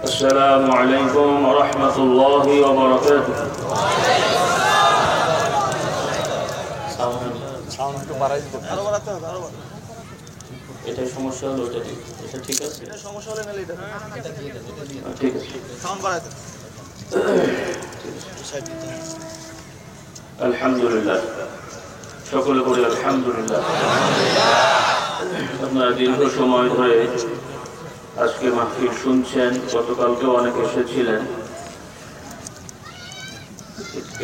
السلام عليكم ورحمة الله وبركاته. এটাই সমস্যা হলো, এটা ঠিক আছে, এটা সমস্যা হলে নালে এটা ঠিক আছে, সাউন্ড বাড়াতে আলহামদুলিল্লাহ, সকলে বলি আলহামদুলিল্লাহ। আপনারা দীর্ঘ সময় ধরে আজকে মাহফিল শুনছেন, গতকালকেও অনেক এসেছিলেন।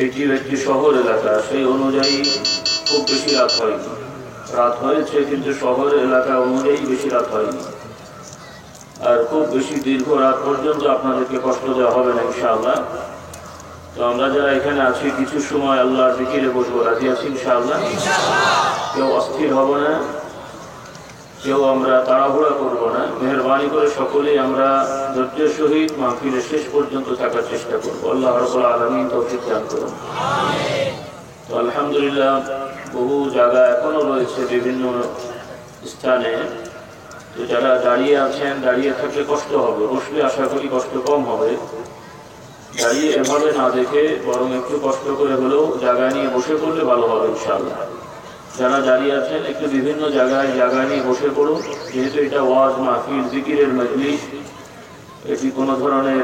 এটিও একটি শহর এলাকা, সেই অনুযায়ী খুব বেশি রাত হয়নি। রাত হয়েছে কিন্তু শহর এলাকা অনুযায়ী বেশি রাত হয়নি। আর খুব বেশি দীর্ঘ রাত পর্যন্ত আপনাদেরকে কষ্ট দেওয়া হবে না ইনশাআল্লাহ। তো আমরা যারা এখানে আছি কিছু সময় আল্লাহর জিকিরে বসবো, রাজি আছি ইনশাআল্লাহ। কেউ অস্থির হব না, কেউ আমরা তাড়াহুড়া করব না। মেহরবানি করে সকলেই আমরা ধৈর্যের সহিত মাহফিলের শেষ পর্যন্ত থাকার চেষ্টা করব। আল্লাহ রাব্বুল আলামিন তৌফিক দান করুন। তো আলহামদুলিল্লাহ, বহু জায়গা এখনো রয়েছে বিভিন্ন স্থানে। তো যারা দাঁড়িয়ে আছেন, দাঁড়িয়ে থাকলে কষ্ট হবে, বসলে আশা করি কষ্ট কম হবে। দাঁড়িয়ে এভাবে না দেখে বরং একটু কষ্ট করে হলেও জায়গা নিয়ে বসে পড়লে ভালো হবে ইনশাআল্লাহ। যারা দাঁড়িয়ে আছেন একটু বিভিন্ন জায়গায় জায়গা নিয়ে বসে পড়ুন, যেহেতু এটা ওয়াজ মাহফিল, জিকিরের মজলিস। এটি কোনো ধরনের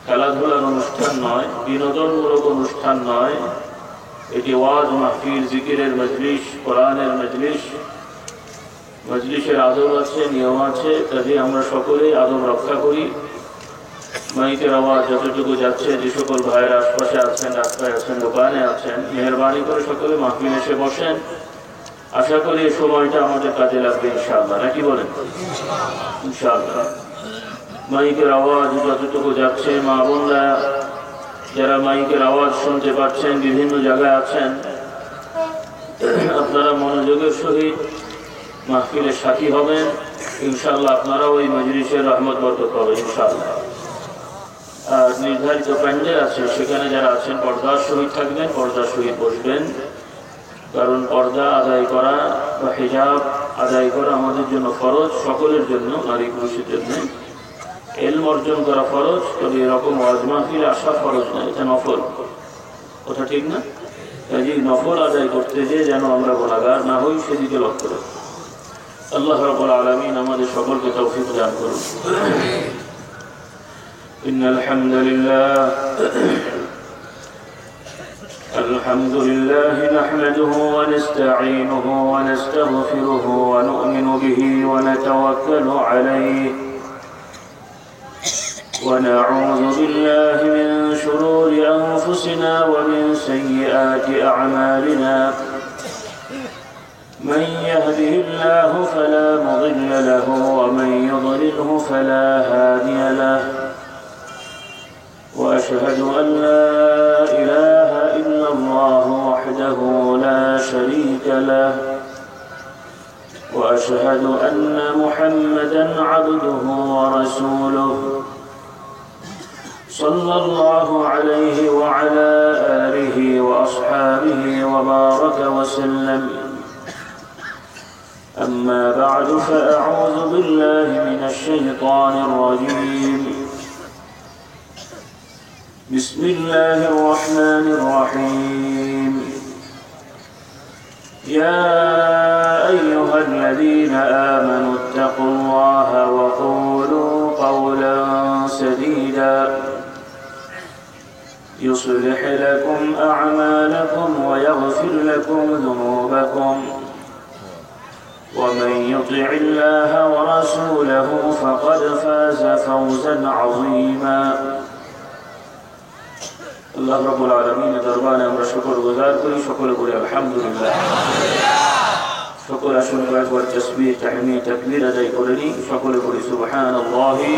খেলাধুলার অনুষ্ঠান নয়, বিনোদনমূলক অনুষ্ঠান নয়। এটি ওয়াজ মাহফিল, জিকিরের মজলিস, কোরআনের মজলিস। মজলিসের আদব আছে, নিয়ম আছে, কাজে আমরা সকলেই আদব রক্ষা করি। মাইকের আওয়াজ যতটুকু যাচ্ছে, যে সকল ভাইয়ের আশপাশে আছেন, রাস্তায় আছেন, দোকানে আছেন, মেহরবানি করে সকলে মাহফিল এসে বসেন। আশা করি এই সময়টা আমাদের কাজে লাগবে ইনশাআল্লাহ, নাকি বলেন? ইনশাআল্লাহ। মাইকের আওয়াজ যতটুকু যাচ্ছে, মা বোনরা যারা মাইকের আওয়াজ শুনতে পাচ্ছেন, বিভিন্ন জায়গায় আছেন, আপনারা মনোযোগের সহিত মাহফিলের সাথী হবেন ইনশাআল্লাহ। আপনারাও ওই মজলিসের রহমত বরকত পাবেন ইনশাআল্লাহ। আর নির্ধারিত প্যান্ডেল আছে, সেখানে যারা আছেন পর্দার সহিত থাকবেন, পর্দার সহিত বসবেন। কারণ পর্দা আদায় করা বা হিজাব আদায় করা আমাদের জন্য ফরজ, সকলের জন্য, নারী পুরুষের জন্য। ইলম অর্জন করা ফরজ, তবে এরকম ওয়াজ মাহফিলে আসা ফরজ না, এটা নফল। কথা ঠিক না? কাজেই নফল আদায় করতে যেয়ে যেন আমরা গুনাহগার না হই, সেদিকে লক্ষ্য রাখি। আল্লাহ রাব্বুল আলামিন আমাদের সকলকে তৌফিক দান করুন। ইন্নাল হামদুলিল্লাহ الحمد لله نحمده ونستعينه ونستغفره ونؤمن به ونتوكل عليه ونعوذ بالله من شرور أنفسنا ومن سيئات أعمالنا من يهده الله فلا مضل له ومن يضلله فلا هادي له وأشهد أن لا إله إلا الله وحده لا شريك له وأشهد أن محمدا عبده ورسوله صلى الله عليه وعلى آله وأصحابه وبارك وسلم. أما بعد فأعوذ بالله من الشيطان الرجيم. بسم الله الرحمن الرحيم. يا أيها الذين آمنوا اتقوا الله وقولوا قولا سديدا يصلح لكم أعمالكم ويغفر لكم ذنوبكم ومن يطع الله ورسوله فقد فاز فوزا عظيما. আল্লাহ রাব্বুল আলামিনের দরবারে আমরা শুকর গুজার করি, সকলে বলি আলহামদুলিল্লাহ। সকলে আসুন কয়েকবার তাসবিহ, তাহমিদ, তাকবীর আদায় করে নিই। সকলে বলি সুবহানাল্লাহি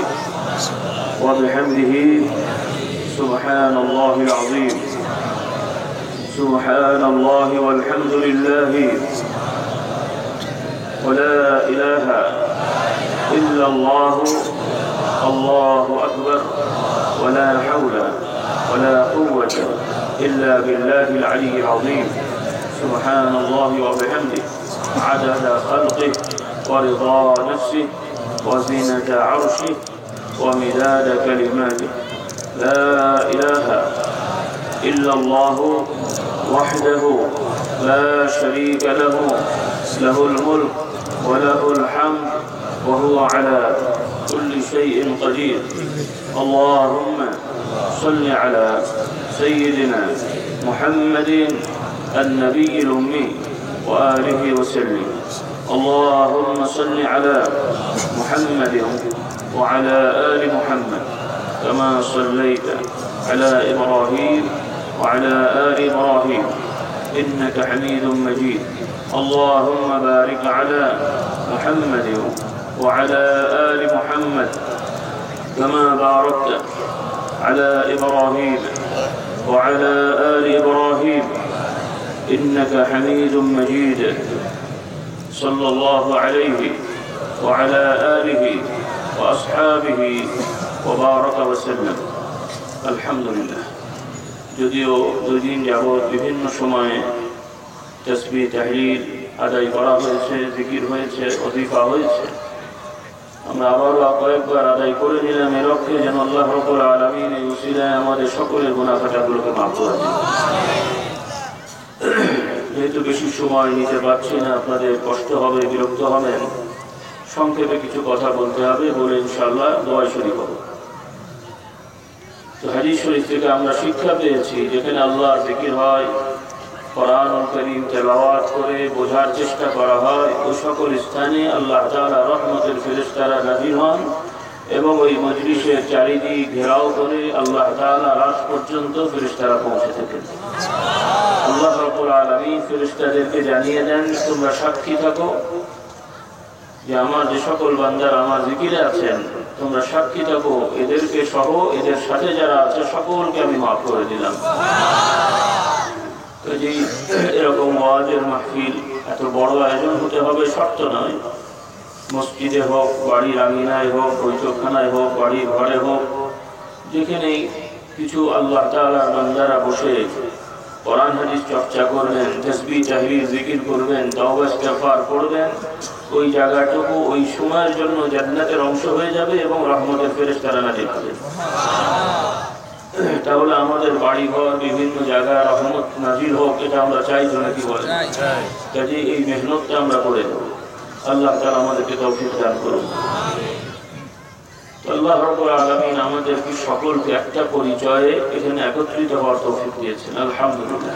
ওয়া বিহামদিহি সুবহানাল্লাহিল আযীম সুবহানাল্লাহি ওয়াল হামদুলিল্লাহি ওয়া লা ইলাহা ইল্লাল্লাহু আল্লাহু আকবার ওয়া লা হাওলা ولا قوة إلا بالله العلي العظيم. سبحان الله وبحمده عدد خلقه ورضا نفسه وزنة عرشه ومداد كلماته. لا إله إلا الله وحده لا شريك له، له الملك وله الحمد وهو على كل شيء قدير. اللهم صل على سيدنا محمد النبي الأمي وآله وسلم. اللهم صل على محمد وعلى آل محمد كما صليت على إبراهيم وعلى آل إبراهيم إنك حميد مجيد. اللهم بارك على محمد وعلى آل محمد كما باركت على إبراهيم وعلى آل إبراهيم إنك حميد مجيد. صلى الله عليه وعلى آله وأصحابه وبارك وسلم. الحمد لله. যদিও দুদিন যাবৎ বিভিন্ন সময়ে তাসবিহ তাহলিল আদায় করা হয়েছে, জিকির হয়েছে, ওয়াজিফা হয়েছে, আমরা আবারও কয়েকবার আদায় করে নিলাম এর লক্ষ্যে যেন আল্লাহ রাব্বুল আলামিন এই উসিলায় আমাদের সকলের গুনাহ খাতাগুলোকে মাফ করে দেন। যেহেতু বেশি সময় নিতে পারছি না, আপনাদের কষ্ট হবে, বিরক্ত হবেন, সংক্ষেপে কিছু কথা বলতে হবে, বলে ইনশাআল্লাহ দোয়া শরীফ হবে। তো হাদিস শরীফ থেকে আমরা শিক্ষা পেয়েছি যেখানে আল্লাহর জিকির হয়, কোরআনুল কারীম তেলাওয়াত করে বোঝার চেষ্টা করা হয়, ওই সকল স্থানে আল্লাহ তাআলা রহমতের ফেরেশতারা নাযিল হন এবং ওই মজলিসের চারিদিক ঘেরাও করে আল্লাহ তাআলা আরশ পর্যন্ত ফেরেশতারা পৌঁছে থাকেন। আল্লাহ রাব্বুল আলামিন ফেরেশতাদেরকে জানিয়ে দেন, তোমরা সাক্ষী থাকো যে আমার যে সকল বান্দারা আমার জিকিরে আছেন, তোমরা সাক্ষী থাকো এদেরকে সহ এদের সাথে যারা আছে সকলকে আমি মাফ করে দিলাম। তো যে এরকম ওয়াজের মাহফিল এত বড় আয়োজন হতে হবে শর্ত নয়, মসজিদে হোক, বাড়ির আঙিনায় হোক, বৈঠকখানায় হোক, বাড়ির ঘরে হোক, যেখানেই কিছু আল্লাহ তাআলার বান্দারা বসে কোরআন হাদিস চর্চা করবেন, তাসবিহ তাহলিল জিকির করবেন, তাওবা ইস্তিগফার করবেন, ওই জায়গাটুকু ওই সময়ের জন্য জান্নাতের অংশ হয়ে যাবে এবং রহমতের ফেরেশতারা নাযিল হবে। তাহলে আমাদের বাড়ি ঘর বিভিন্ন জায়গায় রহমত নাযিল হোক, এটা আমরা চাই তো নাকি বলেন? কাজে এই মেহনতটা আমরা করে দেব। আল্লাহ তাআলা আমাদেরকে তৌফিক দান করুন। আল্লাহ রাব্বুল আলামিন আমাদেরকে সকলকে একটা পরিচয়ে এখানে একত্রিত হওয়ার তৌফিক দিয়েছেন, আলহামদুলিল্লাহ।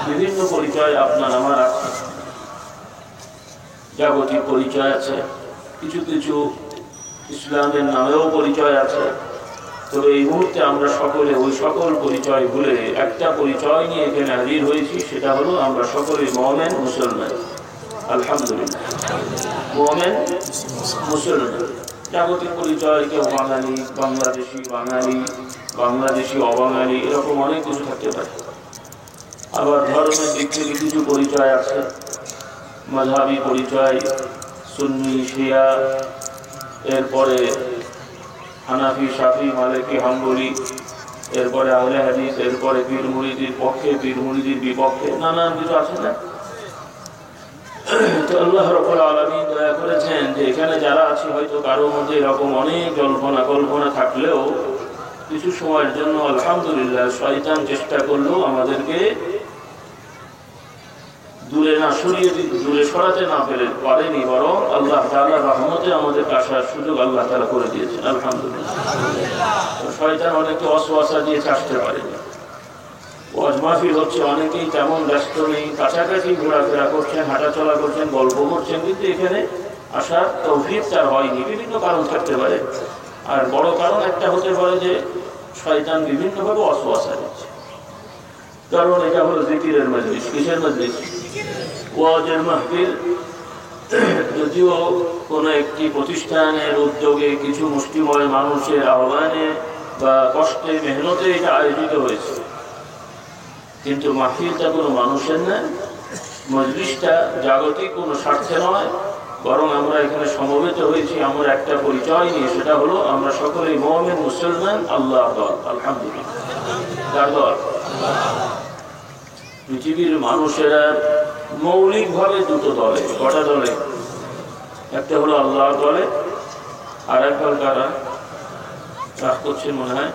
বিভিন্ন পরিচয় আপনার আমার আছে, জাগতিক পরিচয় আছে, কিছু কিছু ইসলামের নামেও পরিচয় আছে। তবে এই মুহূর্তে আমরা সকলে ওই সকল পরিচয় ভুলে একটা পরিচয় নিয়ে এখানে হাজির হয়েছি, সেটা হলো আমরা সকলে মুমিন মুসলমান, আলহামদুলিল্লাহ। মুমিন মুসলমান। জাগতিক পরিচয় কেউ বাঙালি, বাংলাদেশি অবাঙালি, এরকম অনেক কিছু থাকতে পারে। আবার ধর্মের দিক থেকে কিছু পরিচয় আছে, মাযহাবী পরিচয়, সুন্নি শিয়া, এরপরে হানাফি শাফি মালিকি হাম্বলি, এরপরে আহলে হাদিস, এরপরে পীর মুরিদির পক্ষে, পীর মুরিদির বিপক্ষে, নানান কিছু আছে না? তো আল্লাহ রাব্বুল আলামিন দয়া করেছেন যে এখানে যারা আছে হয়তো কারোর মধ্যে এরকম অনেক কল্পনা থাকলেও কিছু সময়ের জন্য আলহামদুলিল্লাহ শয়তান চেষ্টা করলেও আমাদেরকে দূরে সরাতে না পারেনি, বরং আল্লাহ তাআলার রহমতে আমাদের আসার সুযোগ আল্লাহ তাআলা করে দিয়েছেন, আলহামদুলিল্লাহ। শয়তান অনেকে ওয়াসওয়াসা দিয়ে আসতে পারেনি। ওয়াজ মাহফিল হচ্ছে, অনেকেই তেমন ব্যস্ত নেই, কাছাকাছি ঘোরাফেরা করছেন, হাঁটাচলা করছেন, গল্প করছেন, কিন্তু এখানে আসার তৌফিক তার হয়নি। বিভিন্ন কারণ থাকতে পারে, আর বড় কারণ একটা হতে পারে যে শয়তান বিভিন্নভাবে ওয়াসওয়াসা দিচ্ছে। কারণ এটা হলো জিকিরের মজলিস। কিসের মজলিস? ওয়াজের মাহফিল। যদিও কোনো একটি প্রতিষ্ঠানের উদ্যোগে কিছু মুষ্টিময় মানুষের আহ্বানে বা কষ্টে মেহনতে এটা আয়োজিত হয়েছে, কিন্তু মাহফিলটা কোনো মানুষের না, মজলিসটা জাগতিক কোনো স্বার্থে নয়, বরং আমরা এখানে সমবেত হয়েছি আমরা একটা পরিচয় নিয়ে, সেটা হলো আমরা সকলেই মুমিন মুসলমান, আল্লাহর দল, আলহামদুলিল্লাহ। কার দল? পৃথিবীর মানুষেরা মৌলিকভাবে দুটো দলে, কটা দলে? একটা হলো আল্লাহর দলে, আর এক দল কারা? রাগ করছেন মনে হয়।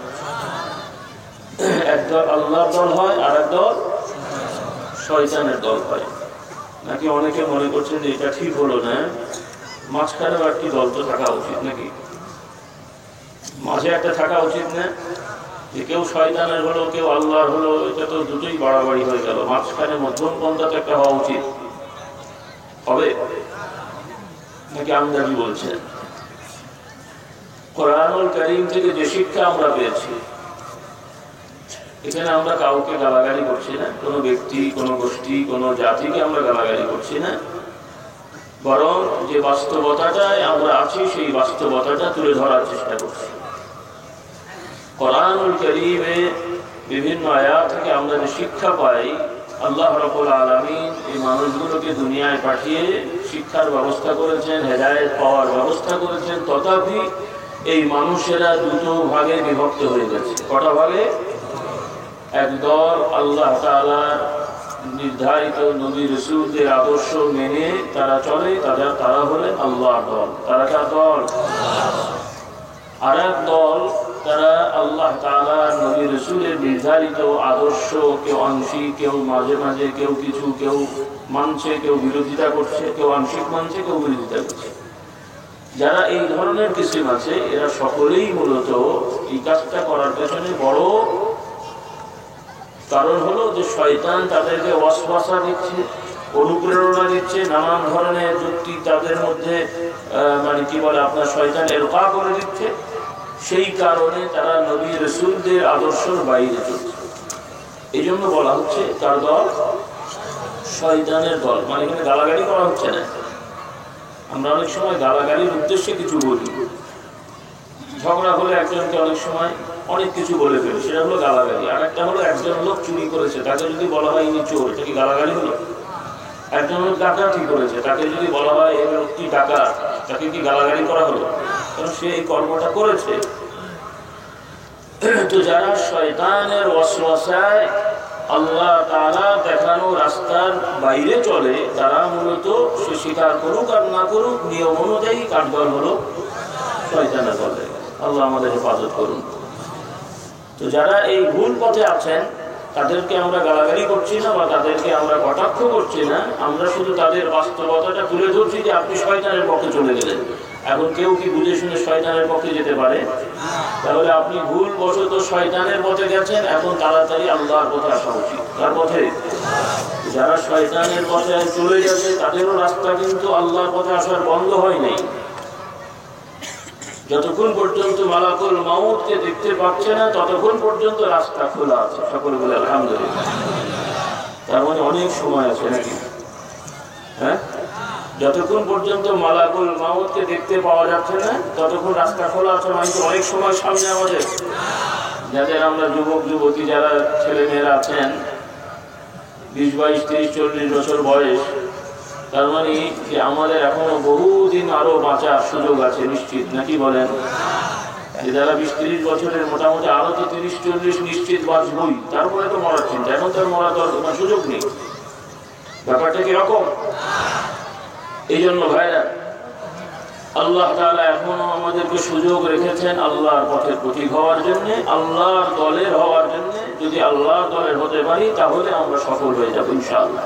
একদল আল্লাহর দল হয়, আর এক দল শয়তানের দল হয়। নাকি অনেকে মনে করছেন যে এটা ঠিক হলো না, মাঝখানে একটি দল তো থাকা উচিত নাকি? মাঝে একটা থাকা উচিত না, যে কেউ শয়তানের হলো কেউ আল্লাহর হলো, এটা তো দুটোই বাড়াবাড়ি হয়ে গেল। মাঝখানে মধ্যম পন্থাতে একটা হওয়া উচিত হবে নাকি আমদানি বলছেন? কোরআনুল কারীম থেকে যে শিক্ষা আমরা পেয়েছি, এখানে আমরা কাউকে গালাগালি করছি না, কোনো ব্যক্তি, কোনো গোষ্ঠী, কোনো জাতিকে আমরা গালাগালি করছি না, বরং যে বাস্তবতাটায় আমরা আছি সেই বাস্তবতাটা তুলে ধরার চেষ্টা করছি। কোরআনুল কারীমে বিভিন্ন আয়াত থেকে আমরা যে শিক্ষা পাই, আল্লাহ রাব্বুল আলামিন এই মানুষগুলোকে দুনিয়ায় পাঠিয়ে শিক্ষার ব্যবস্থা করেছেন, হেদায়েত পাওয়ার ব্যবস্থা করেছেন। তথাপি এই মানুষেরা দুটো ভাগে বিভক্ত হয়ে গেছে। কটা ভাগে? একদল আল্লাহ তাআলার নির্ধারিত নবী রাসূলদের আদর্শ মেনে তারা চলে, তারা হলেন আল্লাহর দল। তারা কার দল? আর এক দল, তারা আল্লাহ তাআলার নবী রাসূলের নির্ধারিত আদর্শ কেউ আংশিক, কেউ মাঝে মাঝে, কেউ কিছু, কেউ মানছে, কেউ বিরোধিতা করছে, কেউ আংশিক মানছে, কেউ বিরোধিতা করছে। যারা এই ধরনের কিসিম আছে, এরা সকলেই মূলত এই কাজটা করার পেছনে বড় কারণ হলো যে শয়তান তাদেরকে ওয়াসওয়াসা দিচ্ছে, অনুপ্রেরণা দিচ্ছে, নানান ধরনের যুক্তি তাদের মধ্যে মানে কি বলে আপনার শয়তান এলকা করে দিচ্ছে। সেই কারণে তারা নবী রাসূলদের আদর্শের বাইরে চলছে। এই জন্য বলা হচ্ছে তার দল শয়তানের দল। মানে এখানে গালাগালি করা হচ্ছে না। আমরা অনেক সময় গালাগালির উদ্দেশ্যে কিছু বলি, ঝগড়া হলে একজনকে অনেক সময় অনেক কিছু বলে ফেলে, সেটা হলো গালাগালি। আর একটা হলো একজন লোক চুরি করেছে, তাকে যদি বলা হয় ইনি চোর, এটা কি গালাগালি হলো? একজন লোক ডাকাতি করেছে, তাকে যদি বলা হয় এই লোকটি ডাকাত, তাকে কি গালাগালি করা হলো? কারণ সে এই কর্মটা করেছে। তো যারা শয়তানের ওয়াসওয়াসায় আল্লাহ তাআলা দেখানো রাস্তার বাইরে চলে, তারা মূলত সে স্বীকার করুক আর না করুক, নিয়ম অনুযায়ী কার্যকর হলো শয়তানের দলে। আল্লাহ আমাদের হেফাজত করুন। তো যারা এই ভুল পথে আছেন, তাদেরকে আমরা গালাগালি করছি না বা তাদেরকে আমরা কটাক্ষ করছি না, আমরা শুধু তাদের বাস্তবতাটা তুলে ধরছি যে আপনি শয়তানের পক্ষে চলে গেলেন। এখন কেউ কি বুঝে শুনে শয়তানের পক্ষে যেতে পারে? তাহলে আপনি ভুলবশত শয়তানের পথে গেছেন, এখন তাড়াতাড়ি আল্লাহর পথে আসা উচিত। তার পথে যারা শয়তানের পথে চলে যাচ্ছে, তাদেরও রাস্তা কিন্তু আল্লাহর পথে আসার বন্ধ হয় নাই। যতক্ষণ পর্যন্ত মালাকুল মাউতকে দেখতে পাচ্ছে না, ততক্ষণ পর্যন্ত রাস্তা খোলা আছে। সকলে বলে আলহামদুলিল্লাহ। তার মানে অনেক সময় আছে নাকি? হ্যাঁ, যতক্ষণ পর্যন্ত মালাকুল মাউতকে দেখতে পাওয়া যাচ্ছে না, ততক্ষণ রাস্তা খোলা আছে। মানে অনেক সময় সামনে আমাদের, যাদের আমরা যুবক যুবতী যারা ছেলে মেয়েরা আছেন 20, 22, 30, 40 বছর বয়স, তার মানে যে আমাদের এখনো বহুদিন আরো বাঁচার সুযোগ আছে নিশ্চিত, নাকি বলেন? যারা 20-30 বছরের মোটামুটি আরো তো 30-40 নিশ্চিত বাঁচবই, তারপরে তো মরার চিন্তা। এখন তো মরার কোনো সুযোগ নেই। ব্যাপারটা কিরকম? এই জন্য ভাইরা, আল্লাহ তাআলা এখনো আমাদেরকে সুযোগ রেখেছেন আল্লাহর পথের প্রতীক হওয়ার জন্য, আল্লাহর দলের হওয়ার জন্য। যদি আল্লাহর দলের হতে পারি, তাহলে আমরা সফল হয়ে যাব ইনশাআল্লাহ।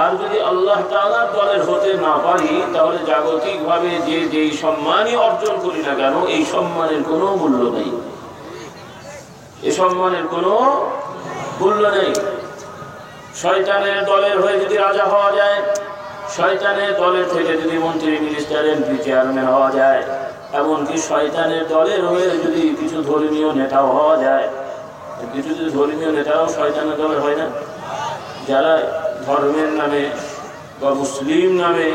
আর যদি আল্লাহ তাআলার দলের হতে না পারি, তাহলে জাগতিকভাবে যেই সম্মানই অর্জন করি না কেন, এই সম্মানের কোনো মূল্য নেই। এই সম্মানের কোনো মূল্য নেই। শয়তানের দলের হয়ে যদি রাজা হওয়া যায়, শয়তানের দলের থেকে যদি মন্ত্রী, মিনিস্টার, এমপি, চেয়ারম্যান হওয়া যায়, এমনকি শয়তানের দলের হয়ে যদি কিছু ধর্মীয় নেতাও হওয়া যায়, কিছু ধর্মীয় নেতারাও শয়তানের দলের হয় না? যারা ধর্মের নামে বা মুসলিম নামে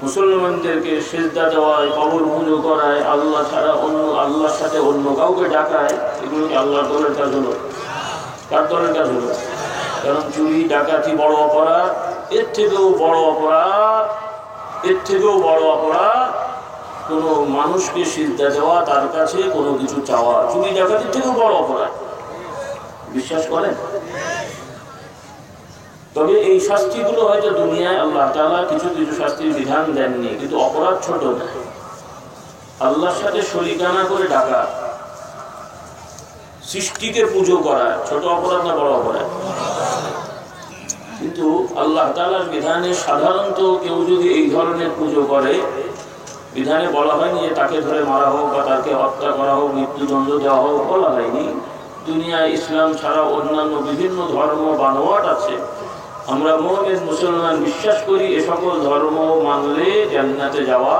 মুসলমানদেরকে সিজদা দেওয়ায়, কবর পুজো করায়, আল্লাহ ছাড়া আল্লাহর সাথে অন্য কাউকে ডাকায়, এগুলো কি আল্লাহর দলের কাজ হলো? কার দলের কাজ হলো? কারণ চুরি ডাকাতি বড় অপরাধ, এর থেকেও বড় অপরাধ, এর থেকেও বড় অপরাধ কোনো মানুষকে সিজদা দেওয়া, তার কাছে কোনো কিছু চাওয়া। চুরি ডাকাতির থেকেও বড় অপরাধ। বিশ্বাস করেন? তবে এই শাস্তিগুলো হয়তো দুনিয়ায় আল্লাহ তাআলা কিছু কিছু শাস্তির বিধান দেননি, কিন্তু অপরাধ ছোট না। আল্লাহর সাথে শরীকানা করে ডাকা, সৃষ্টিকে পুজো করা ছোট অপরাধ না বড় অপরাধ? কিন্তু আল্লাহ তাআলার বিধানে সাধারণত কেউ যদি এই ধরনের পুজো করে, বিধানে বলা হয়নি যে তাকে ধরে মারা হোক বা তাকে হত্যা করা হোক, মৃত্যুদণ্ড দেওয়া হোক, বলা হয়নি। দুনিয়ায় ইসলাম ছাড়া অন্যান্য বিভিন্ন ধর্ম বানোয়াট আছে। আমরা মুমিন মুসলমান বিশ্বাস করি এ সকল ধর্ম মানলে জান্নাতে যাওয়া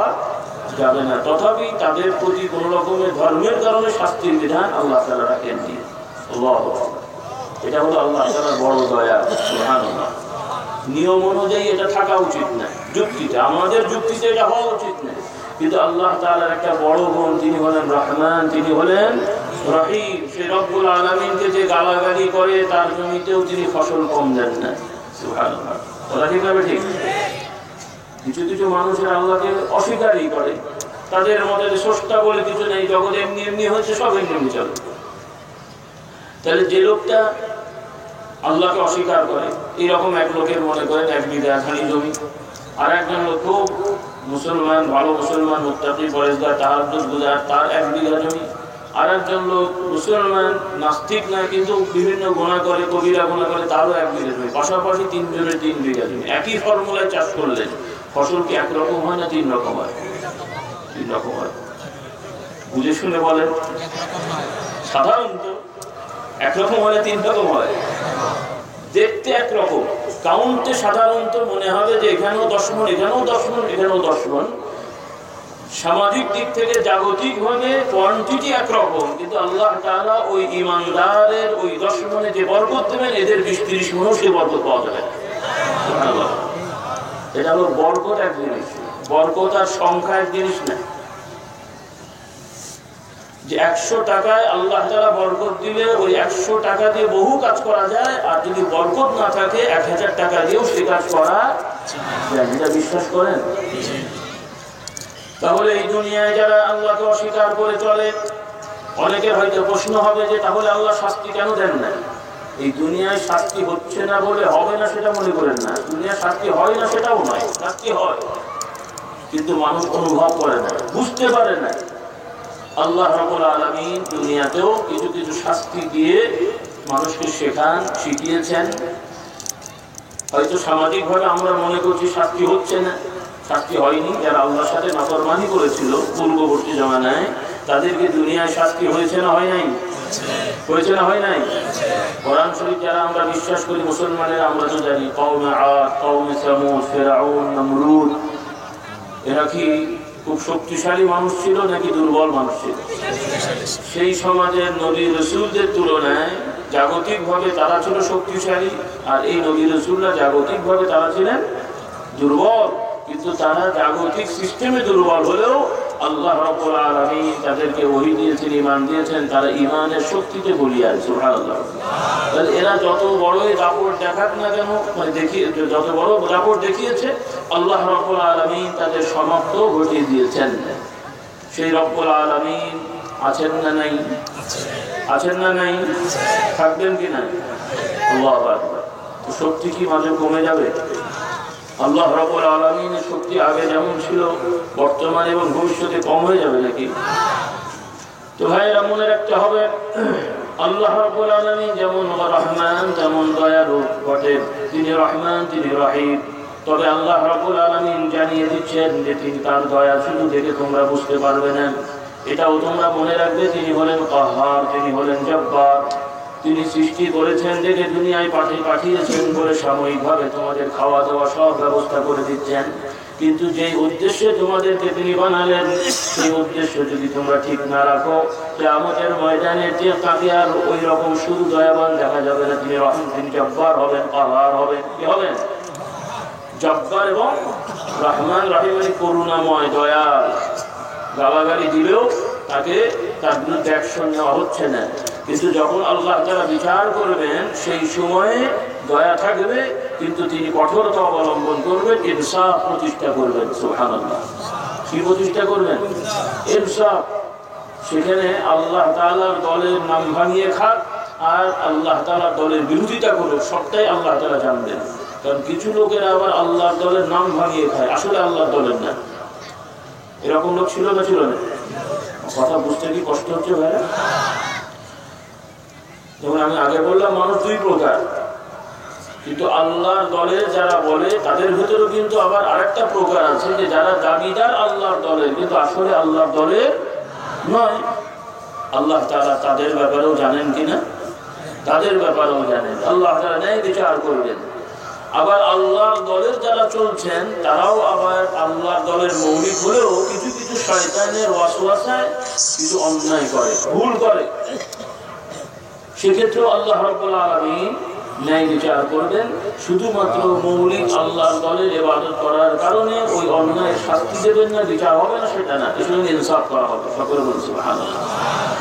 যাবে না, তথাপি তাদের প্রতি কোন রকমের ধর্মের কারণে শাস্তির বিধান আল্লাহ তাআলা রাখেননি। আল্লাহু আকবার। এটা হলো আল্লাহ তাআলার বড় দয়া। সুবহানাল্লাহ। নিয়ম অনুযায়ী এটা থাকা উচিত না, যুক্তিতে, আমাদের যুক্তিতে এটা হওয়া উচিত না, কিন্তু আল্লাহ তাআলার একটা বড় গুণ, তিনি হলেন রহমান, তিনি হলেন রহিম। সেই রব্বুল আলামিনকে যে গালাগালি করে তার জমিতেও তিনি ফসল কম দেন না। সুবহানাল্লাহ। কথা ঠিক হবে? ঠিক। কিছু কিছু মানুষের আল্লাহকে অস্বীকারই করে, তাদের মধ্যে স্রষ্টা বলে কিছু নেই, জগৎ এমনি এমনি হচ্ছে, সব এমনি চলে। তাহলে যে লোকটা আল্লাহকে অস্বীকার করে, এইরকম এক লোকের মনে করেন 1 বিঘা খালি জমি, আর একজন লোক খুব মুসলমান, ভালো মুসলমান, মুত্তাকি, পরেজগার, তাহাজ্জুদ গুজার, তার 1 বিঘা জমি। আর একজন লোক মুসলমান, নাস্তিক না, কিন্তু বিভিন্ন গুনাহ করে, কবিরা গুনাহ করে, তারও 1 বিঘা জমি। পাশাপাশি 3 জনের 3 বিঘা জমি। একই ফর্মুলায় চাষ করলেন, ফসল কি একরকম হয় না 3 রকম হয়? 3 রকম হয়। বুঝে শুনে বলেন। সাধারণত একরকম হয় না 3 রকম হয়? দেখতে একরকম, কাউন্টে সাধারণত মনে হবে যে এখানেও 10 মণ, এখানেও 10 মণ, এখানেও 10 মণ। সামাজিক দিক থেকে জাগতিক ভাবে কোয়ান্টিটি একরকম, কিন্তু আল্লাহ তাআলা ওই ঈমানদারের ওই 10 মণে যে বরকত দেবেন, এদের 20-30 মণও সে বরকত পাওয়া যাবে। সুবহানাল্লাহ। এটা হলো বরকত এক জিনিস, বরকত আর সংখ্যা এক জিনিস না। যে 100 টাকায় আল্লাহ তাআলা বরকত দিলে ওই 100 টাকা দিয়ে বহু কাজ করা যায়, আর যদি বরকত না থাকে 1000 টাকা দিয়েও সে কাজ করা যায়। এটা বিশ্বাস করেন? তাহলে এই দুনিয়ায় যারা আল্লাহকে অস্বীকার করে চলে, অনেকের হয়তো প্রশ্ন হবে যে তাহলে আল্লাহ শাস্তি কেন দেন না? এই দুনিয়ায় শাস্তি হচ্ছে না বলে হবে না সেটা মনে করেন না, দুনিয়ায় শাস্তি হয় না সেটাও নয়, শাস্তি হয়, কিন্তু মানুষ অনুভব করে না, বুঝতে পারে না। আল্লাহ রাব্বুল আলামিন দুনিয়াতেও কিছু কিছু শাস্তি দিয়ে মানুষকে শিখিয়েছেন। হয়তো সামাজিকভাবে আমরা মনে করছি শাস্তি হচ্ছে না, শাস্তি হয়নি। যারা আল্লাহর সাথে নাফরমানি করেছিল পূর্ববর্তী জামানায়, তাদেরকে দুনিয়ায় শাস্তি হয়েছে না হয় নাই? হয়েছে না হয় নাই? কোরআন শরীফ যারা আমরা বিশ্বাস করি মুসলমানেরা, আমরা তো জানি কওমে আদ, কওমে সামুদ, ফিরআউন, নমরুদ, এরা কি খুব শক্তিশালী মানুষ ছিল নাকি দুর্বল মানুষ ছিল? সেই সমাজের নবী রাসূলদের তুলনায় জাগতিকভাবে তারা ছিল শক্তিশালী, আর এই নবী রাসূলরা জাগতিকভাবে তারা ছিলেন দুর্বল। কিন্তু তারা জাগতিক সিস্টেমে দুর্বল হলেও আল্লাহ রাব্বুল আলামিন তাদেরকে ওহী দিয়েছেন, ঈমান দিয়েছেন, তারা ঈমানের শক্তিতে বলিয়ান। সুবহানাল্লাহ। তাহলে এরা যত বড়ই দাপট দেখাক না কেন, মানে যত বড় দাপট দেখিয়েছে, আল্লাহ রাব্বুল আলামিন তাদের সমাপ্ত ঘটিয়ে দিয়েছেন। সেই রব্বুল আলামিন আছেন না নাই? আছেন না নাই? থাকবেন কি না? আল্লাহু আকবার। তো শক্তি কি মাঝে কমে যাবে? আল্লাহ রাব্বুল আলামিনের শক্তি আগে যেমন ছিল বর্তমানে এবং ভবিষ্যতে কম হয়ে যাবে নাকি? তো ভাইরা মনে রাখতে হবে, আল্লাহ রাব্বুল আলামিন যেমন রহমান তেমন দয়ালু বটে। তিনি রহমান, তিনি রহিম। তবে আল্লাহ রাব্বুল আলামিন জানিয়ে দিচ্ছেন যে তিনি তার দয়া শুধু দেখে তোমরা বুঝতে পারবে না, এটাও তোমরা মনে রাখবে তিনি হলেন কাহ্হার, তিনি হলেন জব্বার। তিনি সৃষ্টি করেছেন দেখে দুনিয়ায় পাঠিয়েছেন বলে সাময়িকভাবে তোমাদের খাওয়া দাওয়া সব ব্যবস্থা করে দিচ্ছেন, কিন্তু যে উদ্দেশ্যে তোমাদেরকে তিনি বানালেন সেই উদ্দেশ্য যদি তোমরা ঠিক না রাখো, কিয়ামতের ময়দানে যে তাকে আর ওই রকম শুধু দয়াবান দেখা যাবে না, তিনি রহিম, তিনি জব্বার হবেন, কাহ্হার হবেন। কি হবেন? জব্বার এবং রহমান। রহিম মানে করুণাময়, দয়াল। গালাগালি দিলেও তাকে তার বিরুদ্ধে অ্যাকশন নেওয়া হচ্ছে না, কিন্তু যখন আল্লাহ তাআলা বিচার করবেন সেই সময়ে দয়া থাকবে, কিন্তু তিনি কঠোরতা অবলম্বন করবেন, ইনসাফ প্রতিষ্ঠা করবেন। সুবহানাল্লাহ। কি প্রতিষ্ঠা করবেন? ইনসাফ। সেখানে আল্লাহ তাআলার দলের নাম ভাঙিয়ে খাক আর আল্লাহ তাআলার দলের বিরোধিতা করুক, সবটাই আল্লাহ তাআলা জানবেন। কারণ কিছু লোকেরা আবার আল্লাহর দলের নাম ভাঙিয়ে খায়, আসলে আল্লাহর দলের না। এরকম লোক ছিল না? ছিল না? কথা বুঝতে কি কষ্ট হচ্ছে ভাইরা? যেমন আমি আগে বললাম, মানুষ দুই প্রকার, কিন্তু আল্লাহর দলের যারা বলে তাদের ভিতরেও কিন্তু আবার আরেকটা প্রকার আছে, যে যারা দাবিদার আল্লাহর দলের, কিন্তু আসলে আল্লাহর দলের নয়। আল্লাহ তাআলা তাদের ব্যাপারেও জানেন কিনা? তাদের ব্যাপারেও জানেন। আল্লাহ তাআলা ন্যায় বিচার করবেন। আবার আল্লাহর দলের যারা চলছেন তারাও আবার আল্লাহর দলের মৌলিক হলেও কিছু কিছু শয়তানের ওয়াসওয়াসায় কিছু অন্যায় করে, ভুল করে। সেক্ষেত্রেও আল্লাহ রাব্বুল আলামিন ন্যায় বিচার করবেন। শুধুমাত্র মৌলিক আল্লাহর দলের ইবাদত করার কারণে ওই অন্যায়ের শাস্তি দেবেন না, বিচার হবে না, সেটা না। এর সঙ্গে ইনসাফ করা হবে। সকলে বলছি সুবহানাল্লাহ।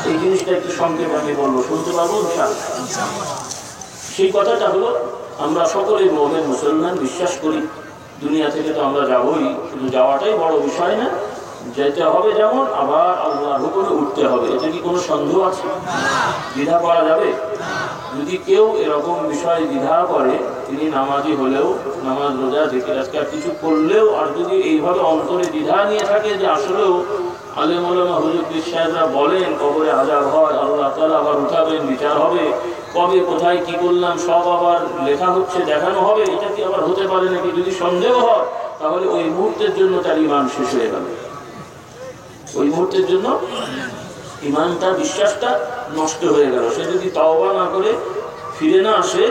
এই জিনিসটা একটু সংক্ষেপে আমি বলবো, শুনতে পারবো ইনশাআল্লাহ? সেই কথাটা হলো, আমরা সকলেই মুমিন মুসলমান, বিশ্বাস করি দুনিয়া থেকে তো আমরা যাবই, কিন্তু যাওয়াটাই বড় বিষয় না। যেতে হবে যেমন, আবার আল্লাহর হুকুমে উঠতে হবে। এতে কি কোনো সন্দেহ আছে? দ্বিধা করা যাবে? যদি কেউ এরকম বিষয় দ্বিধা করে, তিনি নামাজি হলেও, নামাজ রোজা জিকির আজকার কিছু করলেও, আর যদি এইভাবে অন্তরে দ্বিধা নিয়ে থাকে যে আসলেও আলেম ওলামা হুজুর পীর সাহেবরা বলেন কবরে আযাব হয়, আল্লাহ তাআলা আবার উঠাবেন, বিচার হবে, কবে কোথায় কি করলাম সব আবার লেখা হচ্ছে, দেখানো হবে, এটা কি আবার হতে পারে নাকি, যদি সন্দেহ হয়, তাহলে ওই মুহূর্তের জন্য তার ঈমান শেষ হয়ে গেল। ওই মুহূর্তের জন্য ঈমানটা, বিশ্বাসটা নষ্ট হয়ে গেল। সে যদি তাওবা না করে ফিরে না আসে,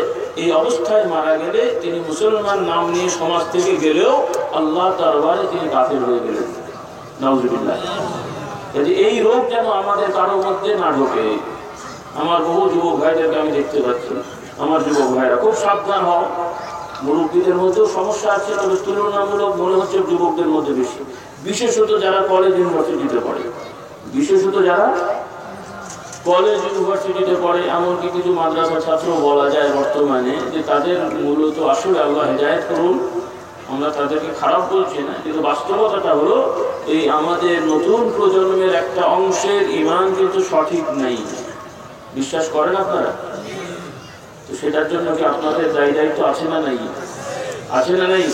এই অবস্থায় মারা গেলে তিনি মুসলমান নাম নিয়ে সমাজ থেকে গেলেও আল্লাহর দরবারে তিনি কাফের হয়ে গেলেন। নাউজুবিল্লাহ। এই রোগ যেন আমাদের কারো মধ্যে না ঢোকে। আমার বহু যুবক ভাইদেরকে আমি দেখতে পাচ্ছি, আমার যুবক ভাইরা খুব সাবধান হও। মুরব্বীদের মধ্যেও সমস্যা আছে, তবে তুলনামূলক মনে হচ্ছে যুবকদের মধ্যে বেশি, বিশেষত যারা কলেজ ইউনিভার্সিটিতে পড়ে। বিশেষত যারা কলেজ ইউনিভার্সিটিতে পড়ে, এমনকি কিছু মাদ্রাসা ছাত্র বলা যায় বর্তমানে, যে তাদের মূলত আসলে আল্লাহ হেদায়েত করুন, আমরা তাদেরকে খারাপ বলছি না, কিন্তু বাস্তবতাটা হলো এই আমাদের নতুন প্রজন্মের একটা অংশের ঈমান কিন্তু সঠিক নেই। বিশ্বাস করেন আপনারা? তো সেটার জন্য কি আপনাদের দায়িত্ব আছে না নাই? আছে না নাই?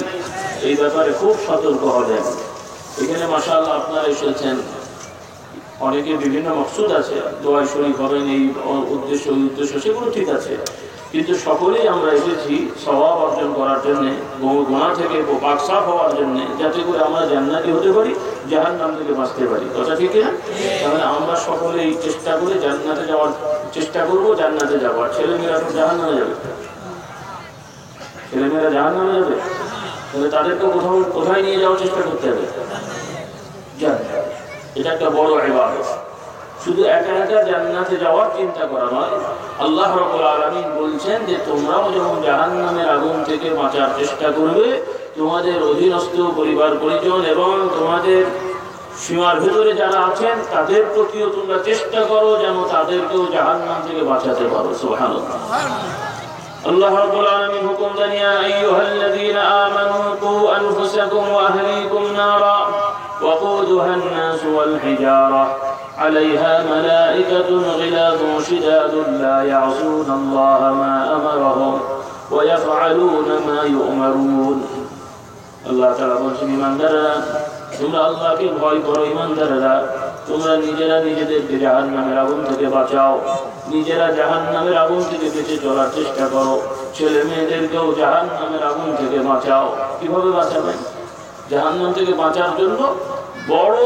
এই ব্যাপারে খুব সতর্ক হবেন। এখানে মাশাআল্লাহ আপনারা এসেছেন, অনেকে বিভিন্ন মকসুদ আছে, দোয়া শরীফ হবেন, এই উদ্দেশ্য ওই উদ্দেশ্য, সেগুলো ঠিক আছে, কিন্তু সকলেই আমরা এসেছি সওয়াব অর্জন করার জন্যে, গুনাহ থেকে পাক সাফ হওয়ার জন্যে, যাতে করে আমরা জান্নাতি হতে পারি, জাহান্নাম থেকে বাঁচতে পারি। কথা ঠিক না? তাহলে আমরা সকলেই চেষ্টা করে জান্নাতে যাওয়ার চেষ্টা করবো, জান্নাতে যাবো। আর ছেলেমেয়েরা তো জাহান্নামে যাবে, ছেলেমেয়েরা জাহান্নামে যাবে, তাহলে তাদেরকে কোথায় নিয়ে যাওয়ার চেষ্টা করতে হবে? জান্নাত। এটা একটা বড় ইবাদত। শুধু একা একা জান্নাতে যাওয়ার চিন্তা করা নয়। আল্লাহ রাব্বুল আলামিন বলছেন যে তোমরাও যেমন জাহান্নামের আগুন থেকে বাঁচার চেষ্টা করবে, তোমাদের অধীনস্থ পরিবার পরিজন এবং তোমাদের সীমার ভিতরে যারা আছেন তাদের প্রতিও তোমরা চেষ্টা করো যেন তাদেরকেও জাহান্নাম থেকে বাঁচাতে পারো। সুবহানাল্লাহ। আল্লাহ রাব্বুল আলামিন হুকুম দেন, ইয়া আইয়ুহাল্লাযীনা আমানু কু আনফুসাকুম ওয়া আহলিকুম নারা وقودها الناس والحجارة عليها ملائكة غلاظ شداد لا يعصون الله ما أمرهم ويفعلون ما يؤمرون। আল্লাহ তাআলা বলেন, ঈমানদাররা তোমরা আল্লাহকে ভয় করো, ঈমানদাররা তোমরা নিজেরা নিজেদেরকে জাহান্নামের আগুন থেকে বাঁচাও, নিজেরা জাহান্নামের আগুন থেকে বেঁচে চলার চেষ্টা করো, ছেলে মেয়েদেরকেও জাহান্নামের আগুন থেকে বাঁচাও। কিভাবে বাঁচাবেন? জাহান্নাম থেকে বাঁচার জন্য বড়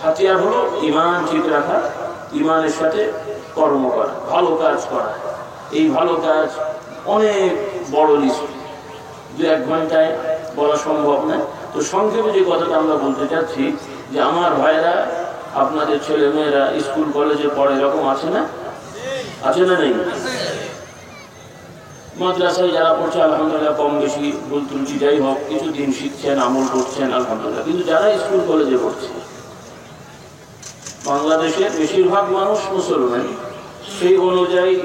হাতিয়ার হলো ঈমান ঠিক রাখা, ঈমানের সাথে কর্ম করা, ভালো কাজ করা। এই ভালো কাজ অনেক বড় লিস্ট, 2-1 ঘন্টায় বলা সম্ভব না। তো সংক্ষেপে যে কথাটা আমরা বলতে চাচ্ছি, যে আমার ভাইরা, আপনাদের ছেলে মেয়েরা স্কুল কলেজে পড়ে, এরকম আছে না? আছে না নেই? মাদ্রাসায় যারা পড়ছে আলহামদুলিল্লাহ, কম বেশি ভুল ত্রুটি যাই হোক, কিছু দিন শিখছেন, আমল করছেন আলহামদুলিল্লাহ। কিন্তু যারা স্কুল কলেজে পড়ছে, বাংলাদেশের বেশিরভাগ মানুষ মুসলমান, সেই অনুযায়ী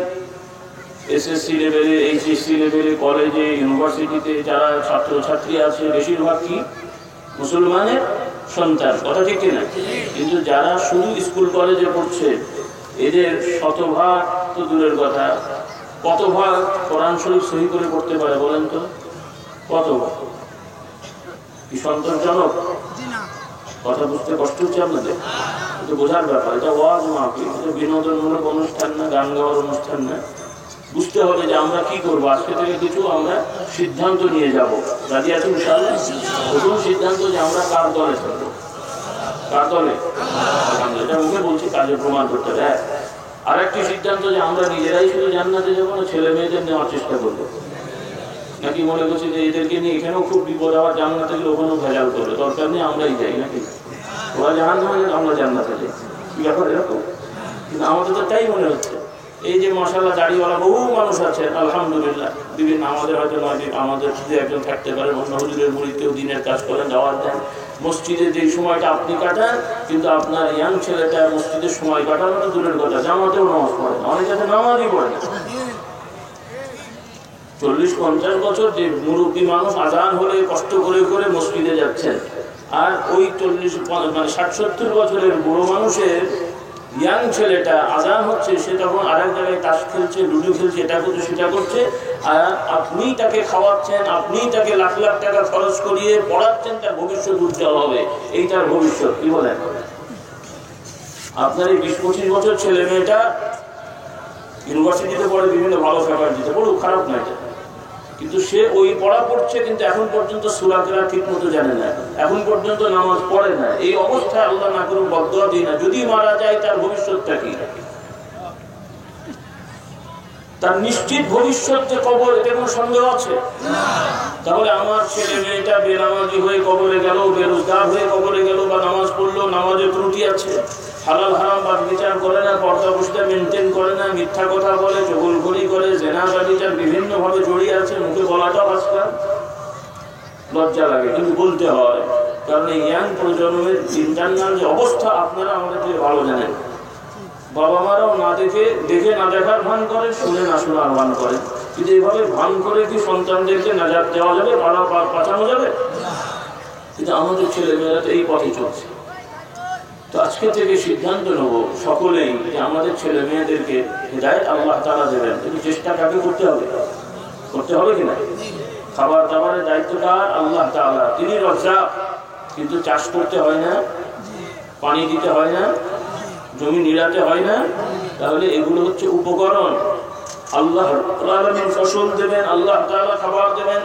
এসএসসি লেভেলে, এইচএসসি লেভেলে, কলেজে, ইউনিভার্সিটিতে যারা ছাত্রছাত্রী আছে বেশিরভাগ কি মুসলমানের সন্তান। কথা ঠিক কিনা? কিন্তু যারা শুধু স্কুল কলেজে পড়ছে, এদের শতভাগ তো দূরের কথা, কত ভাগ কোরআন শরীফ সহি করে পড়তে পারে বলেন তো? কত কি সন্তোষজনক? কথা বুঝতে কষ্ট হচ্ছে আপনাদের? কিন্তু বোঝার ব্যাপার, এটা ওয়াজ মাহফিল, এটা বিনোদনমূলক অনুষ্ঠান না, গান গাওয়ার অনুষ্ঠান না। বুঝতে হবে যে আমরা কি করবো। আজকে থেকে কিছু আমরা সিদ্ধান্ত নিয়ে যাব। রাজি আছি ইনশাআল্লাহ? প্রথম সিদ্ধান্ত যে আমরা কার দলে থাকবো। কার দলে? এটা মুখে বলছি, কাজে প্রমাণ করতে হবে। আর একটি সিদ্ধান্ত যে আমরা নিজেরাই শুধু জান্নাতে যাবো না, ছেলে মেয়েদের নেওয়ার চেষ্টা করবো। নাকি মনে করছি যে এদেরকে নিয়ে এখানেও খুব বিপদ, আবার জান্নাতে গেলে ওখানেও ভেজাল করবে, দরকার নেই আমরাই যাই নাকি? ওরা জাহান্নামে যাবে, আমরা জান্নাতে যাই, কি ব্যাপার এরকম? কিন্তু আমাদের তো তাই মনে হচ্ছে। এই যে মাশাআল্লাহ দাড়িওয়ালা বহু মানুষ আছে আলহামদুলিল্লাহ, বিভিন্ন আমাদের হয়তো নয়, আমাদের যদি একজন থাকতে পারেন, অন্য হুজুরের মুরিদকেও দিনের কাজ করেন, দাওয়াত দেন। মসজিদে যে সময়টা আপনি কাটান, কিন্তু আপনার ইয়াং ছেলেটা মসজিদের সময় কাটানো তো দূরের কথা, জামাতেও নামাজ পড়ে না, অনেকে নামাজই পড়ে না। 40-50 বছর যে মুরব্বী মানুষ আজান হলে কষ্ট করে করে মসজিদে যাচ্ছেন, আর ওই 60-70 বছরের বুড়ো মানুষের ইয়াং ছেলেটা আজান হচ্ছে, সে তখন আর এক জায়গায় তাস খেলছে, লুডো খেলছে, এটা করছে সেটা করছে, আর আপনি তাকে খাওয়াচ্ছেন, আপনি তাকে লাখ লাখ টাকা খরচ করিয়ে পড়াচ্ছেন, তার ভবিষ্যৎ উজ্জ্বল হবে। এই তার ভবিষ্যৎ, কি বলেন? আপনার এই 20-25 বছর ছেলে মেয়েটা ইউনিভার্সিটিতে পড়ে, বিভিন্ন ভালো ফ্যাকাল্টিতে পড়ুক, খারাপ নয়, কিন্তু সে ওই পড়া পড়ছে, কিন্তু এখন পর্যন্ত সূরা কেরাত ঠিক মতো জানে না, এখন পর্যন্ত নামাজ পড়ে না। এই অবস্থায় আল্লাহ না করুক বদদুয়া দিই না, যদি মারা যায় তার ভবিষ্যৎটা কি? তার নিশ্চিত ভবিষ্যৎ যে কবর, এতে কোনো সন্দেহ আছে? তাহলে আমার ছেলে মেয়েটা বেনামাজি হয়ে কবরে গেল, বেরোজগার হয়ে কবরে গেল, বা নামাজ পড়লো, নামাজে ত্রুটি আছে, হালাল হারাম বা বিচার করে না, পর্দা পুষ্টা মেনটেন করে না, মিথ্যা কথা বলে, চগলখড়ি করে, জেনা বা বিচার বিভিন্নভাবে জড়িয়ে আছে, মুখে বলাটাও আজকাল লজ্জা লাগে, কিন্তু বলতে হয়, কারণ এই ইয়াং প্রজন্মের ইন্টারনাল যে অবস্থা আপনারা আমাদের থেকে ভালো জানেন। বাবা মারাও না দেখে না দেখার ভান করে, শুনে না শোনার ভান করে, কিন্তু এইভাবে ভান করে কি সন্তানদেরকে নাজাত দেওয়া যাবে, পাঠানো যাবে? কিন্তু আমাদের ছেলে মেয়েরা তো এই পথে চলছে। তো আজকে থেকে সিদ্ধান্ত নেব সকলেই যে আমাদের ছেলে মেয়েদেরকে হেদায়েত আল্লাহ তাআলা দেবেন, কিন্তু চেষ্টা কাকে করতে হবে? করতে হবে কিনা? খাবার দাবারের দায়িত্বটা আল্লাহ তাআলা, তিনি রাজ্জাক, কিন্তু চাষ করতে হয় না, পানি দিতে হয় না, জমি নিড়াতে হয় না, তাহলে এগুলো হচ্ছে উপকরণ। আল্লাহ রাব্বুল আলামিন ফসল দেবেন, আল্লাহ তাআলা খাবার দেবেন,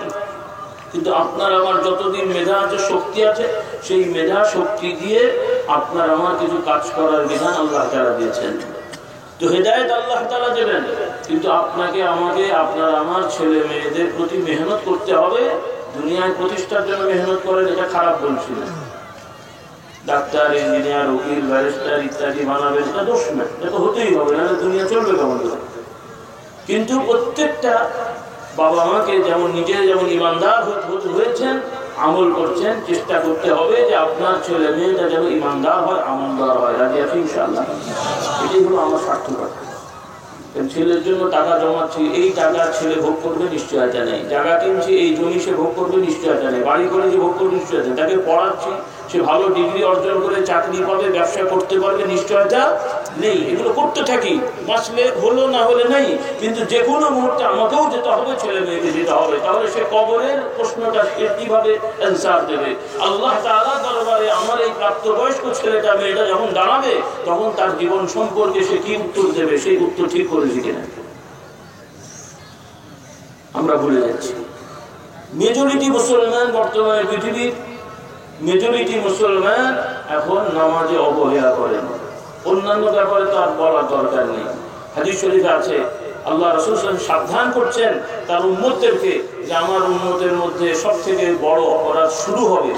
কিন্তু আপনার আমার যতদিন মেধা আছে, শক্তি আছে, সেই মেধা শক্তি দিয়ে আপনার আমার কিছু কাজ করার বিধান আল্লাহ তাআলা দিয়েছেন। তো হেদায়েত আল্লাহ তাআলা দেবেন, কিন্তু আপনাকে আমাকে, আপনার আমার ছেলে মেয়েদের প্রতি মেহনত করতে হবে। দুনিয়ায় প্রতিষ্ঠার জন্য মেহনত করেন, এটা খারাপ বলছি না। ডাক্তার, ইঞ্জিনিয়ার, উকিল, ব্যারিস্টার ইত্যাদি বানাবেন, এটা দোষ না, এটা তো হতেই হবে, নাহলে দুনিয়া চলবে কেমন করে? কিন্তু প্রত্যেকটা বাবা মাকে যেমন নিজে যেমন ইমানদার হয়েছেন, আমল করছেন, চেষ্টা করতে হবে যে আপনার ছেলে মেয়েটা যেন ইমানদার হয়, আমলদার হয়। রাজি আছি ইনশাআল্লাহ? এটাই হলো আমার স্বার্থকতা। ছেলের জন্য টাকা জমাচ্ছি, এই টাকা ছেলে ভোগ করবে নিশ্চয়তা নেই। টাকা কিনছি, এই জমি সে ভোগ করবে নিশ্চয়তা নেই। বাড়ি করে যে ভোগ করবে নিশ্চয়তা নেই। তাকে পড়াচ্ছি, সে ভালো ডিগ্রি অর্জন করে চাকরি পাবে, ব্যবসা করতে পারবে, নিশ্চয়তা নেই। এগুলো করতে থাকি, বাঁচলে হলো, না হলে নেই। কিন্তু যে কোনো মুহূর্তে আমাকেও যেতে হবে, ছেলে মেয়েকে যেতে হবে। তাহলে সে কবরের প্রশ্নটা সে কিভাবে অ্যান্সার দেবে? আল্লাহ তাআলা দরবারে আমার এই প্রাপ্তবয়স্ক ছেলেটা মেয়েটা যখন দাঁড়াবে, তখন তার জীবন সম্পর্কে সে কি উত্তর দেবে, সেই উত্তর ঠিক করেছি কিনা আমরা ভুলে যাচ্ছি। মেজরিটি মুসলমান, বর্তমানে পৃথিবীর মেজরিটি মুসলমান এখন নামাজে অবহেলা করেন। অন্যান্য ব্যাপারে তো আর বলার দরকার নেই। হাদিস শরীফে আছে, আল্লাহ রাসূল সাবধান করছেন তার উম্মতদেরকে যে আমার উম্মতের মধ্যে সবথেকে বড় অপরাধ শুরু হবে,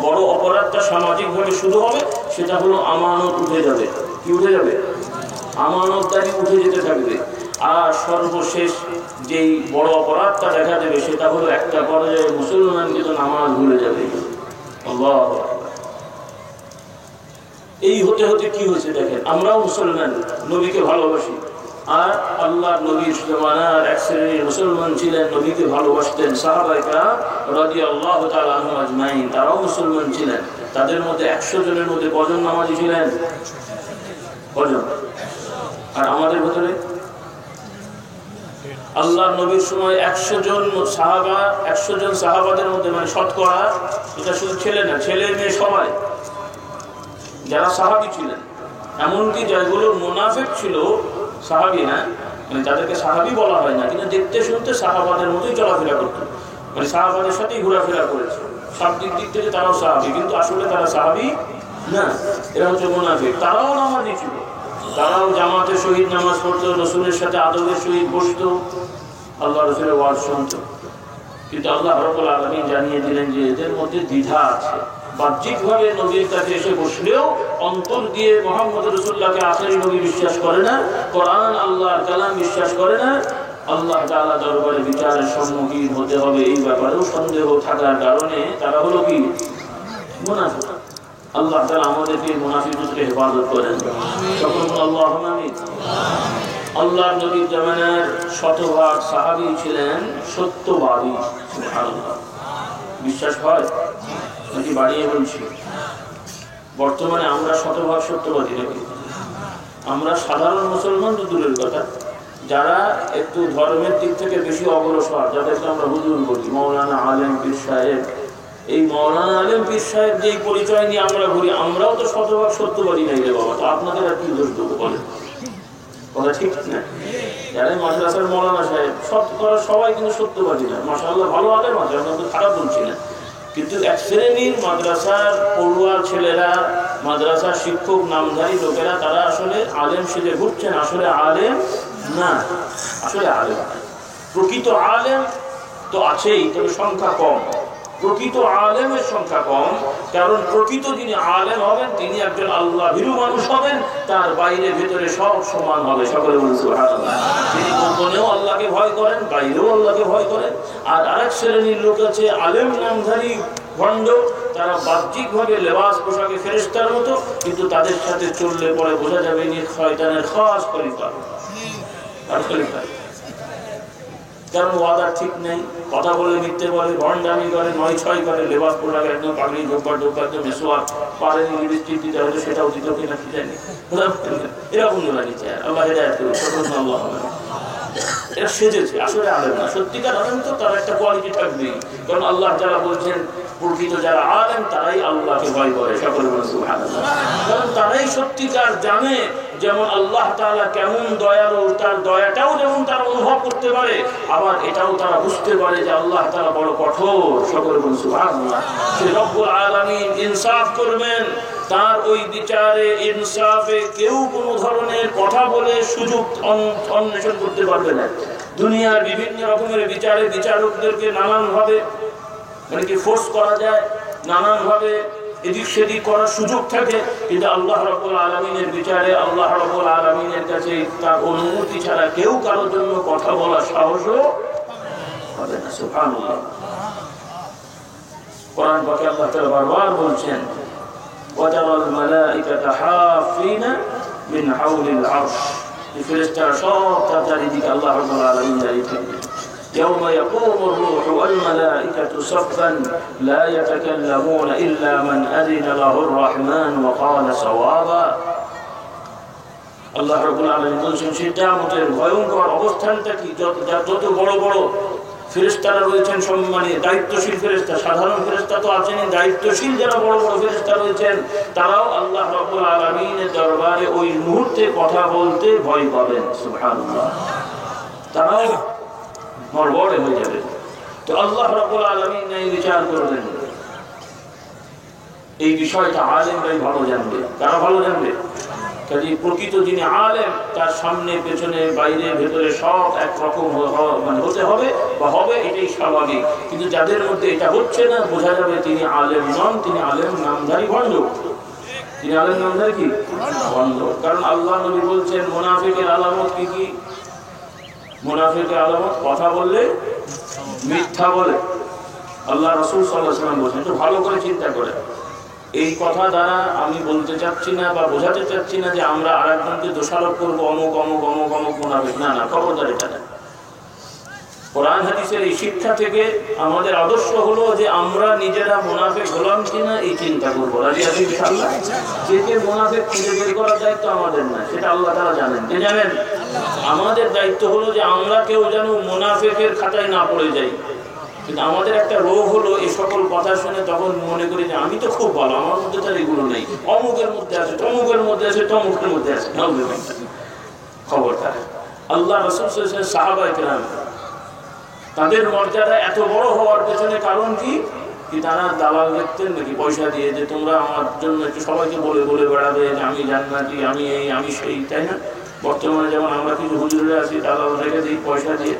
বড় অপরাধটা সামাজিকভাবে শুরু হবে, সেটা হলো আমানত উঠে যাবে। কি উঠে যাবে? আমানতদারি উঠে যেতে থাকবে। আর সর্বশেষ যেই বড় অপরাধটা দেখা দেবে, সেটা হলো একটা পর্যায়ে মুসলমান কিন্তু নামাজ ভুলে যাবে। আল্লাহু আকবার। এই হতে হতে কি হয়েছে দেখেন, আমরাও মুসলমান, নবীকে ভালোবাসি, আর আল্লাহর নবীর জামানার এক শ্রেণীর মুসলমান ছিলেন, নবীকে ভালোবাসতেন, সাহাবায়ে কেরাম রাদিয়াল্লাহু তাআলা আনহুম আজমাইন, তারাও মুসলমান ছিলেন। তাদের মধ্যে 100 জনের মধ্যে কজন নামাজি ছিলেন? কজন? আর আমাদের ভেতরে আল্লাহ নবীর সময় 100 জন সাহাবা, 100 জন সাহাবাদের মধ্যে মানে শতকরা, এটা শুধু ছেলে না, ছেলে মেয়ে সবাই যারা সাহাবী ছিলেন, এমনকি যেগুলো মুনাফিক ছিল সাহাবী না, মানে যাদেরকে সাহাবী বলা হয় না, কিন্তু দেখতে শুনতে সাহাবাদের মতোই চলাফেরা করত, মানে সাহাবাদের সাথেই ঘোরাফেরা করেছে, সব দিক থেকে তারাও সাহাবী, কিন্তু আসলে তারা সাহাবী না, এরা হচ্ছে মুনাফিক। তারাও নামাজি ছিল, তারাও জামাতে শহীদ নামাজ পড়তো, রসুলের সাথে আদবের সহিত বসতো, আল্লাহ রসুলের ওয়াজ শুনতো, কিন্তু আল্লাহ রাব্বুল আলামিন জানিয়ে দিলেন যে এদের মধ্যে দ্বিধা আছে। বাহ্যিকভাবে নবীর কাছে এসে বসলেও অন্তর দিয়ে মুহাম্মদ রাসূলুল্লাহকে আখেরি নবী বিশ্বাস করে না, কোরআন আল্লাহর কালাম বিশ্বাস করে না, আল্লাহ তাআলা দরবারে বিচারের সম্মুখীন হতে হবে এই ব্যাপারেও সন্দেহ থাকার কারণে তারা হলো কি মুনাফিক। আল্লাহ তাআলা আমাদেরকে মুনাফিকদের থেকে হেফাজত করেন, সকল আল্লাহুম্মা আমিন। আল্লাহর নবীর জামানার শতভাগ সাহাবী ছিলেন সত্যবাদী, সুবহানাল্লাহ। বিশ্বাস হয় নাকি বাড়িয়ে বলছি? বর্তমানে আমরা শতভাগ সত্যবাদী নাকি? আমরা সাধারণ মুসলমান তো দূরের কথা, যারা একটু ধর্মের দিক থেকে বেশি অগ্রসর, যাদেরকে আমরা হুজুর বলি, মাওলানা আলেম পীর সাহেব, এই মাওলানা আলেম পীর সাহেব যেই পরিচয় নিয়ে আমরা ঘুরি, আমরাও তো শতভাগ সত্যবাদী নাই রে বাবা। তো আপনাদের আর কি দোষ দেবো বলেন? কথা ঠিক না? যারা মাদ্রাসার মাওলানা সাহেব সবাই কিন্তু সত্যবাদী না, মাশাআল্লাহ ভালো আলেম আছে, আমরা তো খারাপ বলছি না, কিন্তু এক শ্রেণীর মাদ্রাসার পড়ুয়া ছেলেরা, মাদ্রাসার শিক্ষক নামধারী লোকেরা, তারা আসলে আলেম সেজে ঘুরছেন, আসলে আলেম না, আসলে আলেম। প্রকৃত আলেম তো আছেই, তবে সংখ্যা কম। প্রকৃত আলেমের সংখ্যা কম, কারণ প্রকৃত যিনি আলেম হবেন তিনি একজন আল্লাহ ভীরু মানুষ হবেন, তার বাইরে ভেতরে সব সমান হবে। সকলে বলুন সুবহানাল্লাহ। তিনি গোপনেও আল্লাহকে ভয় করেন, বাইরেও আল্লাহকে ভয় করেন। আর আরেক শ্রেণীর লোক আছে আলেম নামধারী ভণ্ড, তারা বাহ্যিকভাবে লেবাস পোশাকে ফেরেশতার মতো, কিন্তু তাদের সাথে চললে পরে বোঝা যাবে ইনি শয়তানের খাস খলিফা। আর খলিফা কারণ ওয়াদা ঠিক নেই, কথা বলে মিথ্যে বলে, ভণ্ডামি করে, ৯-৬ করে, লেবাস পোশাক একদম পাগড়ি জব্বার ডোব্বার একদম মেসোয়ার, পারেনি লিপস্টিক দিতে হয়তো সেটাও দিত কিনা কি জানি, এরকম লাগিয়েছে। আল্লাহ হেদায়েত করুন, আল্লাহ। এরা সেজেছে, আসলে আলেম না। সত্যিকার আলেম তো তার একটা কোয়ালিটি থাকবেই, কারণ আল্লাহ যারা বলছেন প্রকৃত যারা আলেম তারাই আল্লাহকে ভয় করে। সকলে বলেন সুবহানাল্লাহ। কারণ তারাই সত্যিকার জানে যেমন আল্লাহ তাআলা কেমন দয়ালু, তার দয়াটাও যেমন তারা অনুভব করতে পারে, আবার এটাও তারা বুঝতে পারে যে আল্লাহ তাআলা বড় কঠোর। সকলে বলেন সুবহানাল্লাহ। সে রব্বুল আলামিন ইনসাফ করবেন, তার ওই বিচারে ইনসাফে কেউ কোনো ধরনের কথা বলে সুযোগ অন্বেষণ করতে পারবে না। দুনিয়ার বিভিন্ন রকমের বিচারে বিচারকদেরকে নানানভাবে মানে কি ফোর্স করা যায়, নানানভাবে এদিক সেদিক করার সুযোগ থাকে, কিন্তু আল্লাহ রাব্বুল আলামিনের বিচারে আল্লাহ রাব্বুল আলামিনের কাছে তার অনুমতি ছাড়া কেউ কারোর জন্য কথা বলার সাহসও হবে না। সুবহানাল্লাহ। কোরআন পাকে আল্লাহ তাআলা বারবার বলছেন, ওয়াতারাল মালাইকাতা হাফিনা মিন হাওলিল আরশ, এই ফেরেশতারা সব তার চারিদিকে আল্লাহ রাব্বুল আলামিন দাঁড়িয়ে থাকবেন। يوم يقوم الروح والملائكة صفا لا يتكلمون إلا من أذن له الرحمن وقال صوابا। আল্লাহ রাব্বুল আলামিন বলেছেন সেই কিয়ামতের ভয়ঙ্কর অবস্থানটা কি, যত বড় বড় ফেরেশতারা রয়েছেন, সম্মানী দায়িত্বশীল ফেরেশতা, সাধারণ ফেরেশতা তো আছেনই, দায়িত্বশীল যারা বড় বড় ফেরেশতা রয়েছেন তারাও আল্লাহ রাব্বুল আলামিনের দরবারে ওই মুহূর্তে কথা বলতে ভয় পাবেন। সুবহানাল্লাহ। তারাও মরবড়ে হয়ে যাবে। তো আল্লাহ রাব্বুল আলামিন এই বিচার করবেন, এই বিষয়টা আলেমরাই ভালো জানবে। কারা ভালো জানবে? কাজে প্রকৃত যিনি আলেম তার সামনে পেছনে বাইরে ভেতরে সব একরকম মানে হতে হবে বা হবে, এটাই স্বাভাবিক। কিন্তু যাদের মধ্যে এটা হচ্ছে না, বোঝা যাবে তিনি আলেম নন, তিনি আলেম নামধারী ভণ্ড। তিনি আলেম নামধারী কি ভণ্ড। কারণ আল্লাহ নবী বলছেন মুনাফিকের আলামত কি কি? মুনাফিকের আলামত কথা বললে মিথ্যা বলে। আল্লাহ রাসূল সাল্লাল্লাহু আলাইহি ওয়াসাল্লাম বলেছেন, একটু ভালো করে চিন্তা করে। এই কথা দ্বারা আমি বলতে চাচ্ছি না বা বোঝাতে চাচ্ছি না যে আমরা আরেকজনকে দোষারোপ করবো অমুক অমুক অমুক অমুক মুনাফিক, না না, খবরদার এটা না। কোরআন হাদিসের এই শিক্ষা থেকে আমাদের আদর্শ হলো যে আমরা নিজেরা মুনাফিক হলাম কিনা এই চিন্তা করবো। রাজি আছি ইনশাআল্লাহ। যে মুনাফিক খুঁজে বের করার দায়িত্ব আমাদের না, সেটা আল্লাহ তাআলা জানেন। কে জানেন? আমাদের দায়িত্ব হলো যে আমরা কেউ যেন মুনাফিকের খাতায় না পড়ে যাই। কিন্তু আমাদের একটা রোগ হলো এই সকল কথা শুনে তখন মনে করি যে আমি তো খুব ভালো, আমার মধ্যে তার এগুলো নেই, অমুকের মধ্যে আছে, তমুকের মধ্যে আছে, তমুকের মধ্যে আছে। খবরটা আল্লাহ রাসূল সাল্লাল্লাহু আলাইহি ওয়াসাল্লাম সাহাবায়ে কেরাম তাদের মর্যাদা এত বড় হওয়ার পেছনে কারণ কি তারা দালাল দেখতেন নাকি পয়সা দিয়ে যে তোমরা আমার জন্য একটু সবাইকে বলে বলে বেড়াবে যে আমি জান্নাতি, আমি এই আমি সেই, তাই না? বর্তমানে যেমন আমরা কিছু হুজুরে আছি দালাল রেখে দিই পয়সা দিয়ে,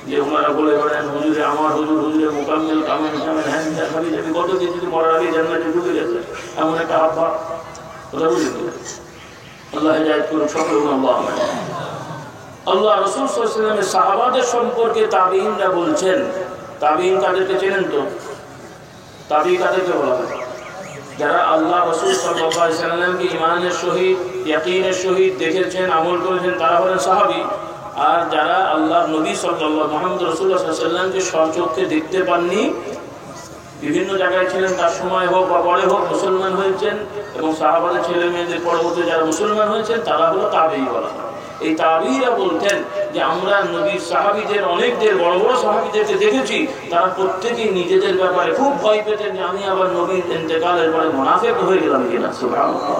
যে ওনারা বলে বেড়ান হুজুরে আমার হুজুরে মোকাম্মেল কামেল কামেল হ্যাঁ খাবি যাবি কত দিন যদি মরার আগে জান্নাতে ঢুকে গেছে, এমন একটা আহ্বান। কথা বুঝলি? আল্লাহ হেদায়েত করুন সকলকে। আল্লাহ রাসূল সাল্লাল্লাহু আলাইহি ওয়াসাল্লামের সাহাবাদের সম্পর্কে তাবিঈনরা বলছেন, তাবিঈন কাদেরকে চেনেন তো? তাবিঈ কাদেরকে বলা হয়? যারা আল্লাহ রাসূল সাল্লাল্লাহু আলাইহি ওয়াসাল্লামকে ঈমানের সহিত ইয়াকিনের সহিত দেখেছেন, আমল করেছেন, তারা হলেন সাহাবী। আর যারা আল্লাহর নবী সাল্লাল্লাহু মুহাম্মদ রাসূলুল্লাহ সাল্লাল্লাহু আলাইহি ওয়াসাল্লামকে স্বচক্ষে দেখতে পাননি, বিভিন্ন জায়গায় ছিলেন, তার সময় হোক বা পরে হোক মুসলমান হয়েছেন, এবং সাহাবাদের ছেলে মেয়েদের পরবর্তী যারা মুসলমান হয়েছেন তারা হলো তাবিঈ বলা হয়। এই তাবিঈরা বলতেন যে আমরা নবীর সাহাবীদের অনেকদের বড় বড় সাহাবীদেরকে দেখেছি, তারা প্রত্যেকেই নিজেদের ব্যাপারে খুব ভয় পেতেন যে আমি আবার নবীর ইন্তেকালের পরে মুনাফিক হয়ে গেলাম কিনা, সুবহানাল্লাহ,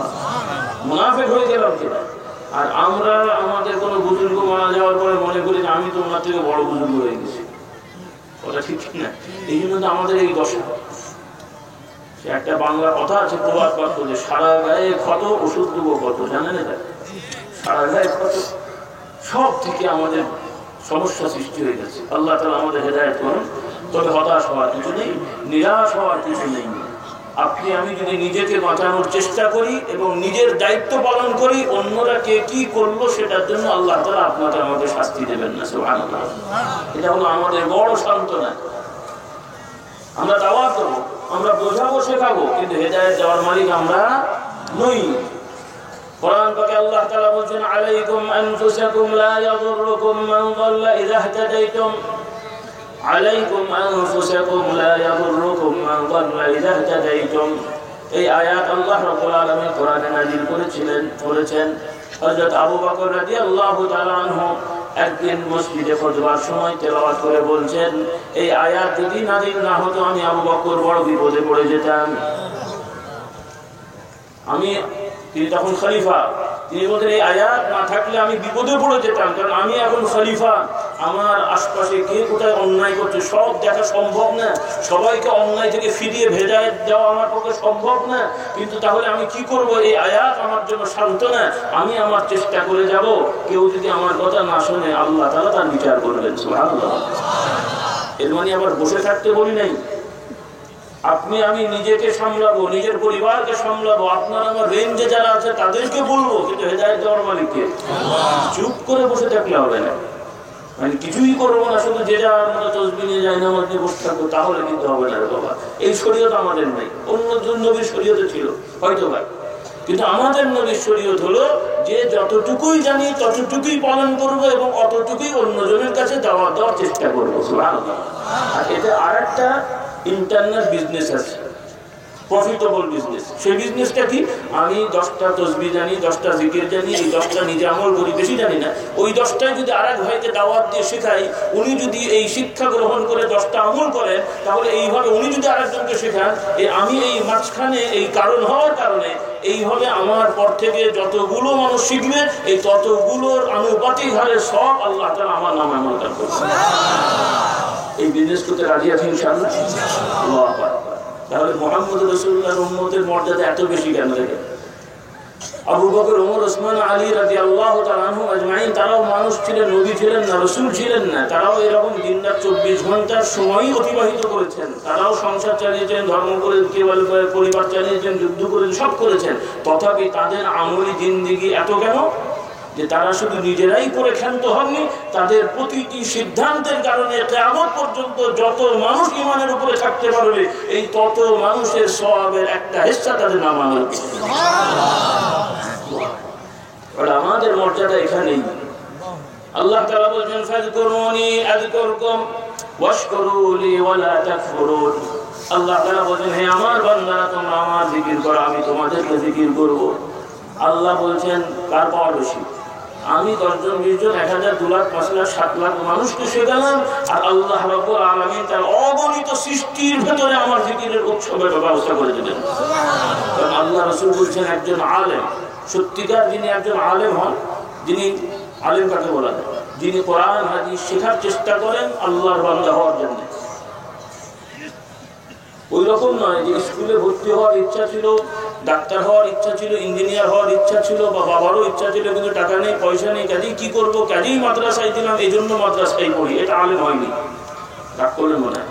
মুনাফিক হয়ে গেলাম কিনা। আর আমরা আমাদের কোনো বুজুর্গ মারা যাওয়ার পরে মনে করি যে আমি তো ওনার থেকে বড় বুজুর্গ হয়ে গেছি। ওটা ঠিক না? এই জন্য আমাদের এই দশা। একটা বাংলা কথা আছে, প্রবাদ বাক্য, যে সারা গায়ে ক্ষত ওষুধ দেবো কত, জানেন এটা? সারা গায়ে ক্ষত, সব থেকে আমাদের সমস্যা সৃষ্টি হয়ে গেছে। আল্লাহ তাআলা আমাদের হেদায়েত করুন। তবে হতাশ হওয়ার কিছু নেই, নিরাশ হওয়ার কিছু নেই। আপনি আমি যদি নিজেকে বাঁচানোর চেষ্টা করি এবং নিজের দায়িত্ব পালন করি, অন্যরা কে কি করলো সেটার জন্য আল্লাহ তাআলা আপনাকে আমাকে শাস্তি দেবেন না, সুবহানাল্লাহ। এটা হলো আমাদের বড় সান্ত্বনা। আমরা দাওয়াত দেব, আমরা বোঝাবো, শেখাবো, কিন্তু হেদায়েত দেওয়ার মালিক আমরা নই। কোরআন পাকে আল্লাহ তাআলা বলেন, আলাইকুম আনফুসাকুম লা ইয়াদুররুকুম মান দাল্লা ইযা ইহতাদাইতুম, আলাইকুম আনফুসাকুম লা ইয়াদুররুকুম মান দাল্লা ইযা ইহতাদাইতুম। এই আয়াত আল্লাহ রাব্বুল আলামিন কোরআনে নাযিল করেছেন। হযরত আবু বকর রাদিয়াল্লাহু তাআলা আনহু একদিন মসজিদে খুতবার সময় তেলাওয়াত করে বলছেন, এই আয়াত যদি নাযিল না হতো আমি আবু বকর বড় বিপদে পড়ে যেতাম। তিনি তখন খলিফা, তিনি বলতেন এই আয়াত না থাকলে আমি বিপদে পড়ে যেতাম, কারণ আমি এখন খলিফা, আমার আশপাশে কে কোথায় অন্যায় করছে সব দেখা সম্ভব না, সবাইকে অন্যায় থেকে ফিরিয়ে হেদায়েত দেওয়া আমার পক্ষে সম্ভব না। কিন্তু তাহলে আমি কি করব? এই আয়াত আমার জন্য সান্ত্বনা, আমি আমার চেষ্টা করে যাব, কেউ যদি আমার কথা না শুনে আল্লাহ তাআলা তার বিচার করবেন, সুবহানাল্লাহ। এর মানে আবার বসে থাকতে বলি নাই, আপনি আমি নিজেকে সামলাবো, নিজের পরিবারকে সামলাবো, আপনার আমার রেঞ্জে যারা আছে তাদেরকে বলবো, কিন্তু হেদায়েত দেওয়ার মালিককে। চুপ করে বসে থাকলে হবে না, মানে কিছুই করবো না, শুধু যে যার মতো তসবিহ নিয়ে যায় না আমাদের বসে থাকবো, তাহলে কিন্তু হবে না রে বাবা। এই শরীয়ত আমাদের নাই, অন্য নবীর শরীয়তে ছিল হয়তো ভাই, কিন্তু আমাদের নবীর শরীয়ত হলো যে যতটুকুই জানি ততটুকুই পালন করবো এবং অতটুকুই অন্যজনের কাছে দাওয়াত দেওয়ার চেষ্টা করবো, সুবহানাল্লাহ। আর এটা আরেকটা ইন্টারনাল বিজনেস আছে, প্রফিটেবল বিজনেস। সেই বিজনেসটা কি? আমি 10টা তসবিহ জানি, 10টা জিকির জানি, এই 10টা নিজে আমল করি, বেশি জানি না, ওই 10টায় যদি আরেক ভাইকে দাওয়াত দিয়ে শেখাই, উনি যদি এই শিক্ষা গ্রহণ করে 10টা আমল করেন, তাহলে এইভাবে উনি যদি আরেকজনকে শেখান, আমি এই মাঝখানে এই কারণ হওয়ার কারণে এইভাবে আমার পর থেকে যতগুলো মানুষ শিখবে, এই ততগুলোর আনুপাতিক হারে সব আল্লাহ তাআলা আমার নামে আমল করবে। এই বিজনেস করতে রাজি আছি ইনশাআল্লাহ। আল্লাহু আকবার। তাহলে মুহাম্মদ রাসূলুল্লাহর উম্মতের মর্যাদা এত বেশি কেন দেখে? আবু বকর, ওমর, ওসমান, আলী রাদিয়াল্লাহু তাআলা আনহুম আজমাইন, তারাও মানুষ ছিলেন, নবী ছিলেন না, রাসূল ছিলেন না, তারাও এরকম দিন-রাত 24 ঘন্টার সময় অতিবাহিত করেছেন, তারাও সংসার চালিয়েছেন, ধর্ম করে কেবল পরিবার চালিয়েছেন, যুদ্ধ করেছেন, সব করেছেন। তথাপি তাদের আমলি জিন্দেগি এত কেন যে তারা শুধু নিজেরাই করে ক্ষান্ত হননি, তাদের প্রতিটি সিদ্ধান্তের কারণে কিয়ামত পর্যন্ত যত মানুষ ঈমানের উপরে থাকতে পারবে, এই তত মানুষের সওয়াবের একটা হিস্সা তাদের নামে হবে। সুবহানাল্লাহ। আমাদের মর্যাদা এখানেই। আল্লাহ তাআলা বলেন, ফাযকুরুনি আযকুরকুম ওয়াশকুরু লি ওয়া লা তাকফুরুন। আল্লাহ তাআলা বলেন, হে আমার বান্দারা, তোমরা আমার জিকির করো, আমি তোমাদেরকে জিকির করব। আল্লাহ বলছেন কার পাওয়ার বেশি? আমি 10 জন 20 জন 1000 2 লাখ 5 লাখ 7 লাখ মানুষকে শেখালাম, আর আল্লাহ রাব্বুল আলামিন তার অগণিত সৃষ্টির ভেতরে আমার জিকিরের উৎসবের ব্যবস্থা করে দিলেন। কারণ আল্লাহ রাসূল বলছেন একজন আলেম, সত্যিকার যিনি একজন আলেম হন, যিনি আলেম কাকে বলা যায়, যিনি কোরআন হাদিস শেখার চেষ্টা করেন আল্লাহর বান্দা হওয়ার জন্য। ওই রকম নয় যে স্কুলে ভর্তি হওয়ার ইচ্ছা ছিল, ডাক্তার হওয়ার ইচ্ছা ছিল, ইঞ্জিনিয়ার হওয়ার ইচ্ছা ছিল, বা বাবারও ইচ্ছা ছিল কিন্তু টাকা নেই পয়সা নেই, কাজেই কি করবো, কাজেই মাদ্রাসায় দিলাম, এই জন্য মাদ্রাসায় পড়ি। এটা আলেম হয়নি, রাগ করলেন মনে হয়,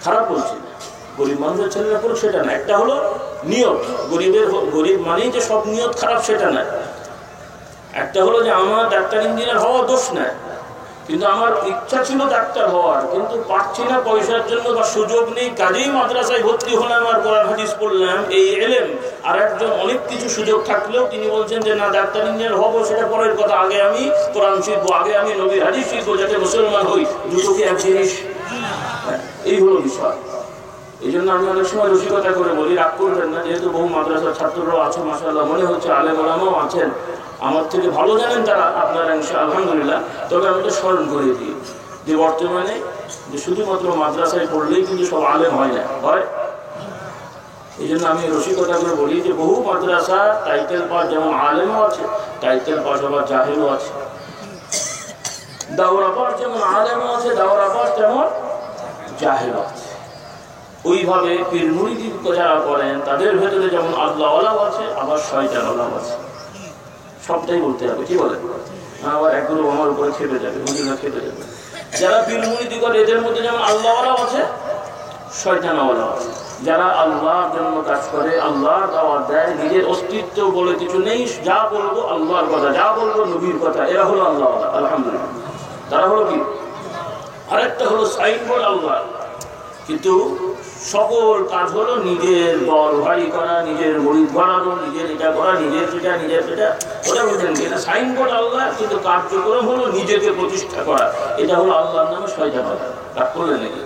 খারাপ বলছি না, গরিব মানুষের ছেলেরা পড়ুক সেটা না। একটা হলো নিয়ত, গরিব মানেই যে সব নিয়ত খারাপ সেটা না। একটা হলো যে আমার ডাক্তার ইঞ্জিনিয়ার হওয়া দোষ না, কিন্তু আমার ইচ্ছা ছিল ডাক্তার হওয়ার, কিন্তু পাচ্ছি না পয়সার জন্য বা সুযোগ নেই, কাজেই মাদ্রাসায় ভর্তি হলাম আর কোরআন হাদিস পড়লাম, এই এলেম। আর একজন অনেক কিছু সুযোগ থাকলেও তিনি বলছেন যে না ডাক্তার ইঞ্জিনিয়ার হবো, সেটা পরের কথা, আগে আমি কোরআন শিখবো, আগে আমি নবীর হাদিস শিখবো, যাতে মুসলমান হই। দুটো কি এক জিনিস? এই হলো বিষয়। এই জন্য আমি অনেক সময় রসিকতা করে বলি, রাগ করবেন না, যেহেতু বহু মাদ্রাসার ছাত্ররাও আছে মাশাআল্লাহ, মনে হচ্ছে আলেম ওলামাও আছেন, আমার থেকে ভালো জানেন তারা, আপনারা ইনশাআল্লাহ আলহামদুলিল্লাহ। তবে আমি তো স্মরণ করে দিই যে বর্তমানে যে শুধুমাত্র মাদ্রাসায় পড়লেই কিন্তু সব আলেম হয় না, হয়। এই জন্য আমি রসিকতা করে বলি যে বহু মাদ্রাসা টাইটেল পাস যেমন আলেমও আছে, টাইটেল পাস আবার জাহেলও আছে। দাওরা পাস যেমন আলেমও আছে, দাওরা পাস তেমন জাহেলও আছে। ওইভাবে পীর মুরিদি যারা করেন তাদের ভেতরে যেমন আল্লাহওয়ালাও আছে, আবার শয়তানওয়ালাও আছে। সবটাই বলতে হবে, কি বলে, আবার একগুলো আমার উপরে খেপে যাবে, হুজুরা খেপে যাবে। যারা পীর মুরিদি করে এদের মধ্যে যেমন আল্লাহওয়ালাও আছে, শয়তানওয়ালাও আছে। যারা আল্লাহর জন্য কাজ করে, আল্লাহর দাওয়াত দেয়, নিজের অস্তিত্ব বলে কিছু নেই, যা বলবো আল্লাহর কথা, যা বলবো নবীর কথা, এরা হলো আল্লাহওয়ালা। আলহামদুলিল্লাহ। তারা হলো কি? আরেকটা হলো সাইনবোর্ড আল্লাহ, কিন্তু সকল কাজ হলো নিজের বড় ভারী করা, নিজের গরিব বানানো, নিজের এটা করা, নিজের সেটা, নিজের সেটা, ওটা বলছেন কি? এটা সাইনবোর্ড আল্লাহ, কিন্তু কার্যক্রম হলো নিজেকে প্রতিষ্ঠা করা। এটা হলো আল্লাহর নামে শয়তান হবে। রাগ করলেন নাকি?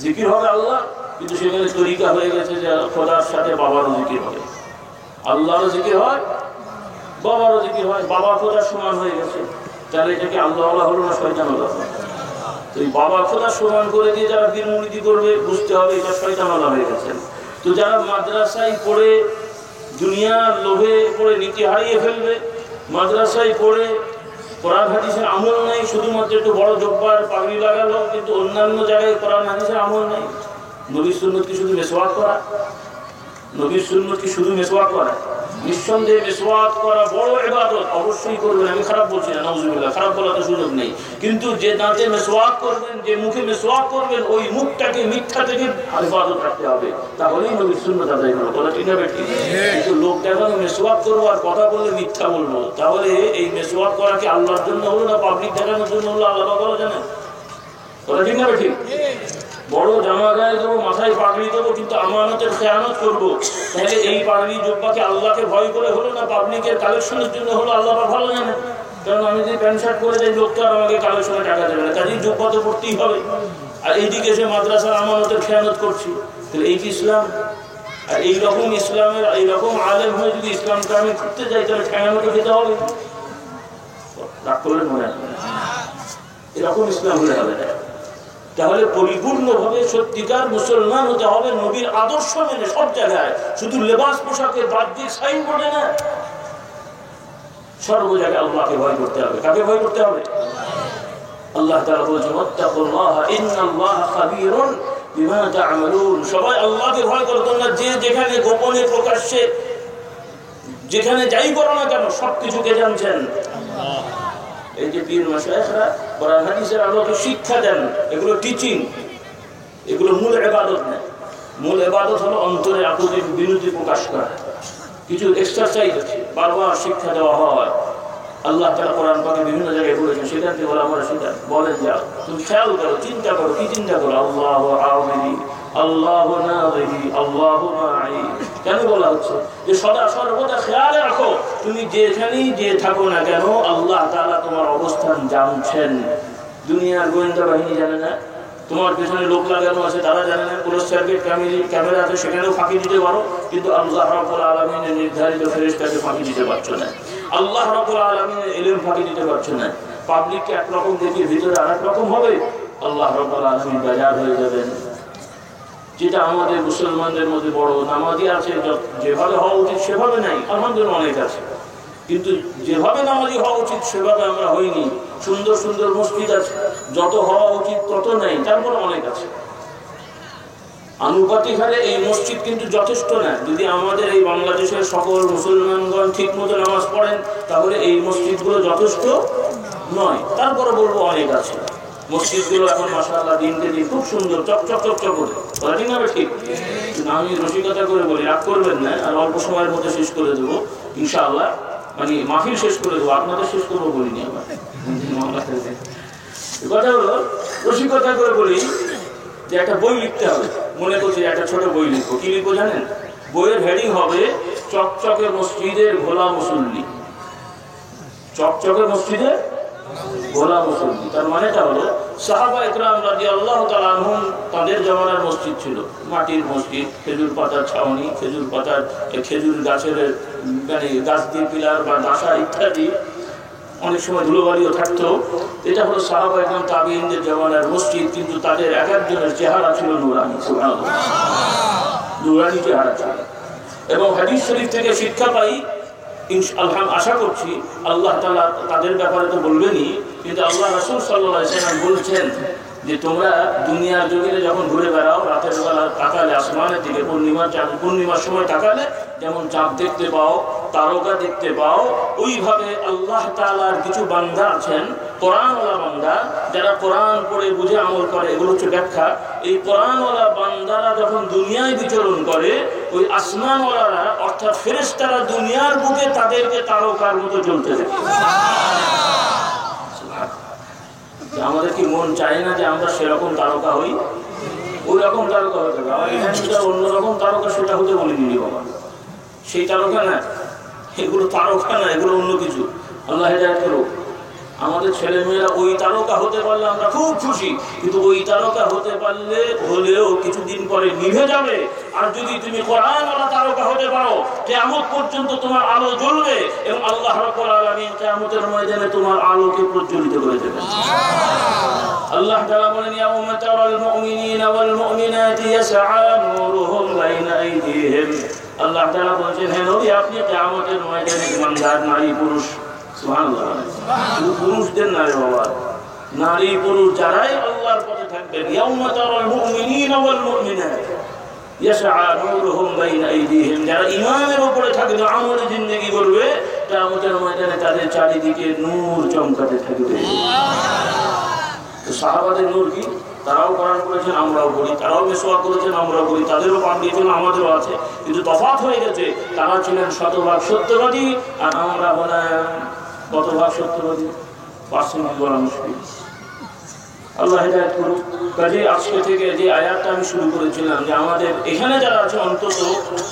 জিকির হবে আল্লাহ, কিন্তু সেখানে তরিকা হয়ে গেছে যে খোদার সাথে বাবারও জিকির হবে, আল্লাহরও জিকির হয়, বাবারও জিকির হয়, বাবা খোদার সমান হয়ে গেছে। তাহলে এটাকে আল্লাহ আল্লাহ হলো না শয়তান হলো? তো এই বাবা খোদা সমান করে দিয়ে যারা পীর মুরিদি করবে, বুঝতে হবে এটা শয়তানওয়ালা হয়ে গেছেন। তো যারা মাদ্রাসায় পড়ে দুনিয়ার লোভে পড়ে নীতি হারিয়ে ফেলবে, মাদ্রাসায় পড়ে কোরআন হাদিসের আমল নেই, শুধুমাত্র একটু বড় জব্বার পাগড়ি লাগালো, কিন্তু অন্যান্য জায়গায় কোরআন হাদিসের আমল নেই। নবীর সুন্নত কি শুধু মেসওয়াক করা? নবীর সুন্নত কি শুধু মেসওয়াক করা? নিঃসন্দেহে মেসওয়াক করা বড় ইবাদত, অবশ্যই করবেন, আমি খারাপ বলছি না, নাউজুবিল্লাহ, খারাপ বলার তো সুযোগ নেই। কিন্তু যে দাঁতে মেসওয়াক করবেন, যে মুখে মেসওয়াক করবেন, ওই মুখটাকে মিথ্যা থেকে হেফাজত রাখতে হবে, তাহলেই নবীর সুন্নত আদায় হলো। বলা ঠিক না বেঠিক? কিন্তু লোক দেখানো মেসওয়াক করবো আর কথা বললে মিথ্যা বলবো, তাহলে এই মেসওয়াক করা কি আল্লাহর জন্য হলো না পাবলিক দেখানোর জন্য হলো? আল্লাহ বলা জানেন? বলা ঠিক না বেঠিক? বড় জামা গায়ে দেবো, মাথায় পাগড়ি দেবো, কিন্তু আমানতের খেয়ানত করবো, তাহলে এই পাগড়ি জুব্বাকে আল্লাহকে ভয় করে হলো না পাবলিকের কালেকশনের জন্য হলো? আল্লাহ ভালো জানেন। কারণ আমি যদি প্যান্ট শার্ট করে যাই, লোকটা আর আমাকে কালেকশনে টাকা দেবে না, কাজেই জুব্বা তো পড়তেই হবে। আর এইদিকে এসে মাদ্রাসার আমানতের খেয়ানত করছি, তাহলে এই কি ইসলাম? আর এইরকম ইসলামের এইরকম আলেম হয়ে যদি ইসলামকে আমি করতে যাই, তাহলে খেয়ানত খেতে হবে। রাগ করলেন মনে হয়? এরকম ইসলাম হলে হবে না। তাহলে পরিপূর্ণভাবে সত্যিকার মুসলমান হতে হবে নবীর আদর্শ মেনে সব জায়গায়, শুধু লেবাস পোশাকে বাহ্যিক সাইনবোর্ডে না, সর্ব জায়গায় আল্লাহকে ভয় করতে হবে। কাকে ভয় করতে হবে? আল্লাহ তাআলা বলেছেন ওয়াত্তাকুল্লাহ ইন্নাল্লাহা খাবীরুন বিমা তা'মালুন। সবাই আল্লাহকে ভয় করো, তোমরা যে যেখানে গোপনে প্রকাশ্যে যেখানে যাই করো না কেন সবকিছুকে জানছেন আল্লাহ। এই যে পীর মাশায়েখরা কোরআন হাদিসের আলোকে শিক্ষা দেন, এগুলো টিচিং, এগুলো মূল ইবাদত না। মূল ইবাদত হলো অন্তরে আকুতির বিনতি প্রকাশ করা। কিছু এক্সারসাইজ আছে, বারবার শিক্ষা দেওয়া হয়। আল্লাহ তাআলা কোরআন পাকে বিভিন্ন জায়গায় বলেছেন, সেখান থেকে ওলামারা শিখান, বলেন যাও তুমি খেয়াল করো, চিন্তা করো। কি চিন্তা করো? আল্লাহু আযীম, আল্লাহু নাযীর, আল্লাহু মাঈ। কেন বলা হচ্ছে? যে সদা সর্বদা খেয়াল রাখো, তুমি যেখানেই যে থাকো না কেন আল্লাহ তাআলা তোমার অবস্থান জানছেন। দুনিয়ার গোয়েন্দা বাহিনী জানে না, তোমার পেছনে লোক লাগানো আছে, তারা জানে না। পুলিশ সার্কিট ক্যামেরা আছে, সেখানেও ফাঁকি দিতে পারো, কিন্তু আল্লাহ রাব্বুল আলামিনের নির্ধারিত ফেরেশতাকে ফাঁকি দিতে পারছো না। আল্লাহ রাব্বুল আলামিনের ইলম ফাঁকি দিতে পারছো না। পাবলিককে একরকম দেখিয়ে ভিতরে আরেক রকম হবে। আল্লাহ রাব্বুল আলামিন বেজার হয়ে যাবেন। যেটা আমাদের মুসলমানদের মধ্যে বড় নামাজি আছে, যেভাবে হওয়া উচিত সেভাবে নাই, আলহামদুলিল্লাহ অনেক আছে, কিন্তু যেভাবে নামাজি হওয়া উচিত সেভাবে আমরা হইনি। সুন্দর সুন্দর মসজিদ আছে, যত হওয়া উচিত তত নেই, তারপরে অনেক আছে। আনুপাতিক হারে এই মসজিদ কিন্তু যথেষ্ট না। যদি আমাদের এই বাংলাদেশের সকল মুসলমানগণ ঠিক মতো নামাজ পড়েন, তাহলে এই মসজিদগুলো যথেষ্ট নয়। তারপরে বলবো অনেক আছে। মসজিদগুলো এখন মাশাআল্লাহ দিনকে দিন খুব সুন্দর, চকচক চকচক করে, ঠিক না? ঠিক। আমি রসিকতা করে বলি, রাগ করবেন না, আর অল্প সময়ের মধ্যে শেষ করে দেবো ইনশাআল্লাহ। মানে মাহফিল শেষ করে দেবো, আপনাদের শেষ করবো বলিনি আমার। কথা হলো, রসিকতা করে বলি যে একটা বই লিখতে হবে। মনে করছি একটা ছোট বই লিখবো। কি লিখবো জানেন? বইয়ের হেডিং হবে চকচকে মসজিদের ভোলা মুসল্লি। চকচকে মসজিদের ভোলা মুসল্লি। তার মানেটা হলো সাহাবা ইকরাম রাদিয়াল্লাহু তাআলা আনহুম, তাদের জামানার মসজিদ ছিল মাটির মসজিদ, খেজুর পাতার ছাউনি, খেজুর পাতার খেজুর গাছের মানে গাছ দিয়ে পিলার বা ডাসা ইত্যাদি, অনেক সময় ধুলোবালিও থাকতো। এটা হলো সাহাবা ইকরাম তাবিঈনদের জামানার মসজিদ। কিন্তু তাদের এক একজনের চেহারা ছিল নূরানি, সুবহানাল্লাহ, নূরানি চেহারা ছিল। এবং হাদিস শরীফ থেকে শিক্ষা পাই, আলহামদুলিল্লাহ আশা করছি আল্লাহ তাআলা তাদের ব্যাপারে তো বলবেনই, কিন্তু আল্লাহ রাসূল সাল্লাল্লাহু আলাইহি ওয়াসাল্লাম বলছেন যে তোমরা দুনিয়ার জমিনে যখন ঘুরে বেড়াও, রাতের বেলা তাকালে আসমানের দিকে, পূর্ণিমার সময় তাকালে যেমন চাঁদ দেখতে পাও, তারকা দেখতে পাও, ওইভাবে আল্লাহ তাআলার কিছু বান্দা আছেন, কোরআনওয়ালা বান্দা, যারা কোরআন পড়ে বুঝে আমল করে। এগুলো হচ্ছে ব্যাখ্যা। এই কোরআনওয়ালা বান্দারা যখন দুনিয়ায় বিচরণ করে, ওই আসমানওয়ালারা অর্থাৎ ফেরেশতারা দুনিয়ার বুকে তাদেরকে তারকার মতো জ্বলতে দেখে। আমাদের কি মন চায় না যে আমরা সেরকম তারকা হই? ওই রকম তারকা হতে হবে। আমার এখানে অন্যরকম তারকা, সেটা হতে বলিনি বাবা। সেই তারকা না, এগুলো তারকা না, এগুলো অন্য কিছু। আল্লাহ হেদায়েত করুক। আমাদের ছেলে মেয়েরা ওই তারকা হতে পারলে আমরা খুব খুশি, কিন্তু ওই তারকা হতে পারলে হলেও কিছুদিন পরে নিভে যাবে। আর যদি তুমি কোরআনওয়ালা তারকা হতে পারো, কিয়ামত পর্যন্ত তোমার আলো জ্বলবে এবং আল্লাহ রাব্বুল আলামিন কিয়ামতের ময়দানে তোমার আলোকে প্রজ্বলিত করে দেবেন। আল্লাহ তাআলা বলেন, ইয়াউমা তারাল মুমিনিনা ওয়াল মুমিনাতি ইয়াসআ নূরুহুম বাইনা আইদিহিম। আল্লাহ তাআলা বলেন, হে নবী, আপনি কিয়ামতের ময়দানে ইমানদার নারী পুরুষ, সুবহানাল্লাহ, শুধু পুরুষদের না রে বাবা, নারী পুরুষ যারাই আল্লাহর পথে থাকবেন, ইয়াউমা তারাল মুমিনিনা ওয়াল মুমিনাত ইয়াসআ নূরুহুম বাইনা আইদিহিম, যারা ঈমানের উপরে থাকবে, আমলে জিন্দেগি করবে, কিয়ামতের ময়দানে তাদের চারিদিকে নূর চমকাতে থাকবে। সাহাবাদের নূর কি? তারাও কোরআন পড়েছেন, আমরাও পড়ি, তারাও মিসওয়াক করেছেন, আমরাও করি, তাদেরও পান দিয়েছেন, আমাদেরও আছে, কিন্তু তফাৎ হয়ে গেছে। তারা ছিলেন শতভাগ সত্যবাদী, আর আমরা হলাম কতভাগ সত্যবাদী? পার্সেন্টেজ বলা মুশকিল। আল্লাহ হেদায়েত করুক। কাজে আজকে থেকে যে আয়াতটা আমি শুরু করেছিলাম, যে আমাদের এখানে যারা আছে, অন্তত